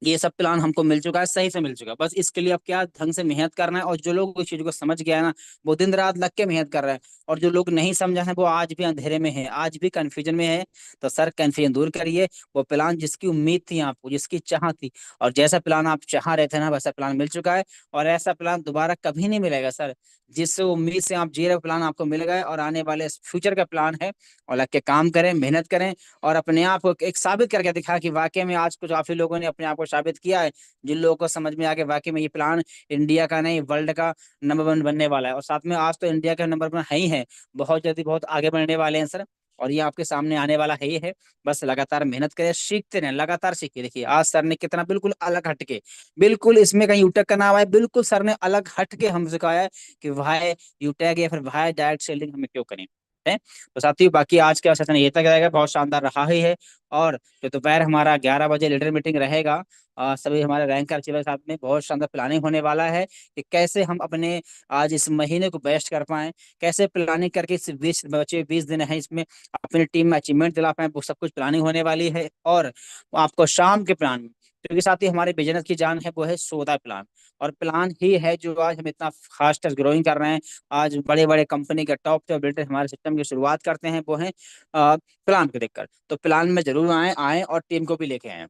ये सब प्लान हमको मिल चुका है, सही से मिल चुका है। बस इसके लिए अब क्या ढंग से मेहनत करना है। और जो लोग इस चीज को समझ गया है ना, वो दिन रात लग के मेहनत कर रहे हैं। और जो लोग नहीं समझा है, वो आज भी अंधेरे में है, आज भी कंफ्यूजन में है। तो सर कंफ्यूजन दूर करिए। वो प्लान जिसकी उम्मीद थी आपको, जिसकी चाह थी, और जैसा प्लान आप चाह रहे थे ना, वैसा प्लान मिल चुका है। और ऐसा प्लान दोबारा कभी नहीं मिलेगा सर। जिस उम्मीद से आप जी रहे, प्लान आपको मिल गया, और आने वाले फ्यूचर का प्लान है। और लग के काम करें, मेहनत करें, और अपने आप को एक साबित करके दिखा कि वाकई में आज कुछ काफी लोगों ने अपने आप को साबित किया है। जिन लोगों को समझ में आ गया वाकई में ये प्लान इंडिया का नहीं, वर्ल्ड का नंबर 1 बनने वाला है। और साथ में आज तो इंडिया का नंबर 1 है ही है, बहुत जल्दी बहुत आगे बढ़ने वाले हैं सर। और ये आपके सामने आने वाला है ही है। बस लगातार मेहनत करें, सीखते रहें, लगातार सीखिए। देखिए आज सर ने कितना बिल्कुल अलग हटके, बिल्कुल इसमें कहीं यूटेक का नाम आया, बिल्कुल सर ने अलग हटके हम सिखाया है कि भाई यूटेक या फिर भाई डायरेक्ट सेलिंग हमें क्यों करें, है। तो साथियों बाकी आज का सेशन ये तक रहेगा, बहुत शानदार रहा ही है। और जो दोपहर हमारा 11 बजे लीडर मीटिंग रहेगा, सभी हमारे रैंकर अचीवर साथ में बहुत शानदार प्लानिंग होने वाला है कि कैसे हम अपने आज इस महीने को बेस्ट कर पाएं, कैसे प्लानिंग करके इस 20 दिन है इसमें अपनी टीम में अचीवमेंट दिला पाए, वो सब कुछ प्लानिंग होने वाली है। और आपको शाम के प्लान में, क्योंकि साथ ही हमारे बिजनेस की जान है, वो है 14 प्लान। और प्लान ही है जो आज हम इतना फास्टेस्ट ग्रोइंग कर रहे हैं। आज बड़े बड़े कंपनी के टॉप टॉप बिल्डर हमारे सिस्टम की शुरुआत करते हैं, वो है प्लान को देखकर। तो प्लान में जरूर आए आए और टीम को भी लेके आए,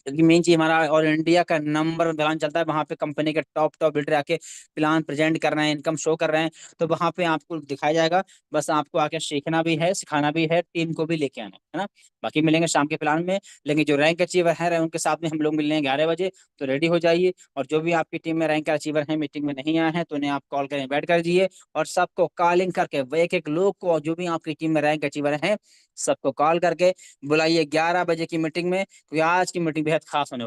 क्योंकि मेन चीज हमारा और इंडिया का नंबर प्लान चलता है, वहां पे कंपनी के टॉप टॉप बिल्डर आके प्लान प्रेजेंट कर रहे हैं, इनकम शो कर रहे हैं। तो वहां पे आपको दिखाया जाएगा। बस आपको आके सीखना भी है, सिखाना भी है, टीम को भी लेके आना है ना। बाकी मिलेंगे शाम के प्लान में। लेकिन जो रैंक अचीवर है उनके साथ में हम लोग मिलने 11 बजे, तो रेडी हो जाइए। और जो भी आपकी टीम में रैंक अचीवर है, मीटिंग में नहीं आए हैं, तो उन्हें आप कॉल करें, बैठ कर दीजिए। और सबको कॉलिंग करके, वो एक एक लोग को, जो भी आपकी टीम में रैंक अचीवर है, सबको कॉल करके बुलाइए 11 बजे की मीटिंग में, क्योंकि आज की मीटिंग बेहद खास होने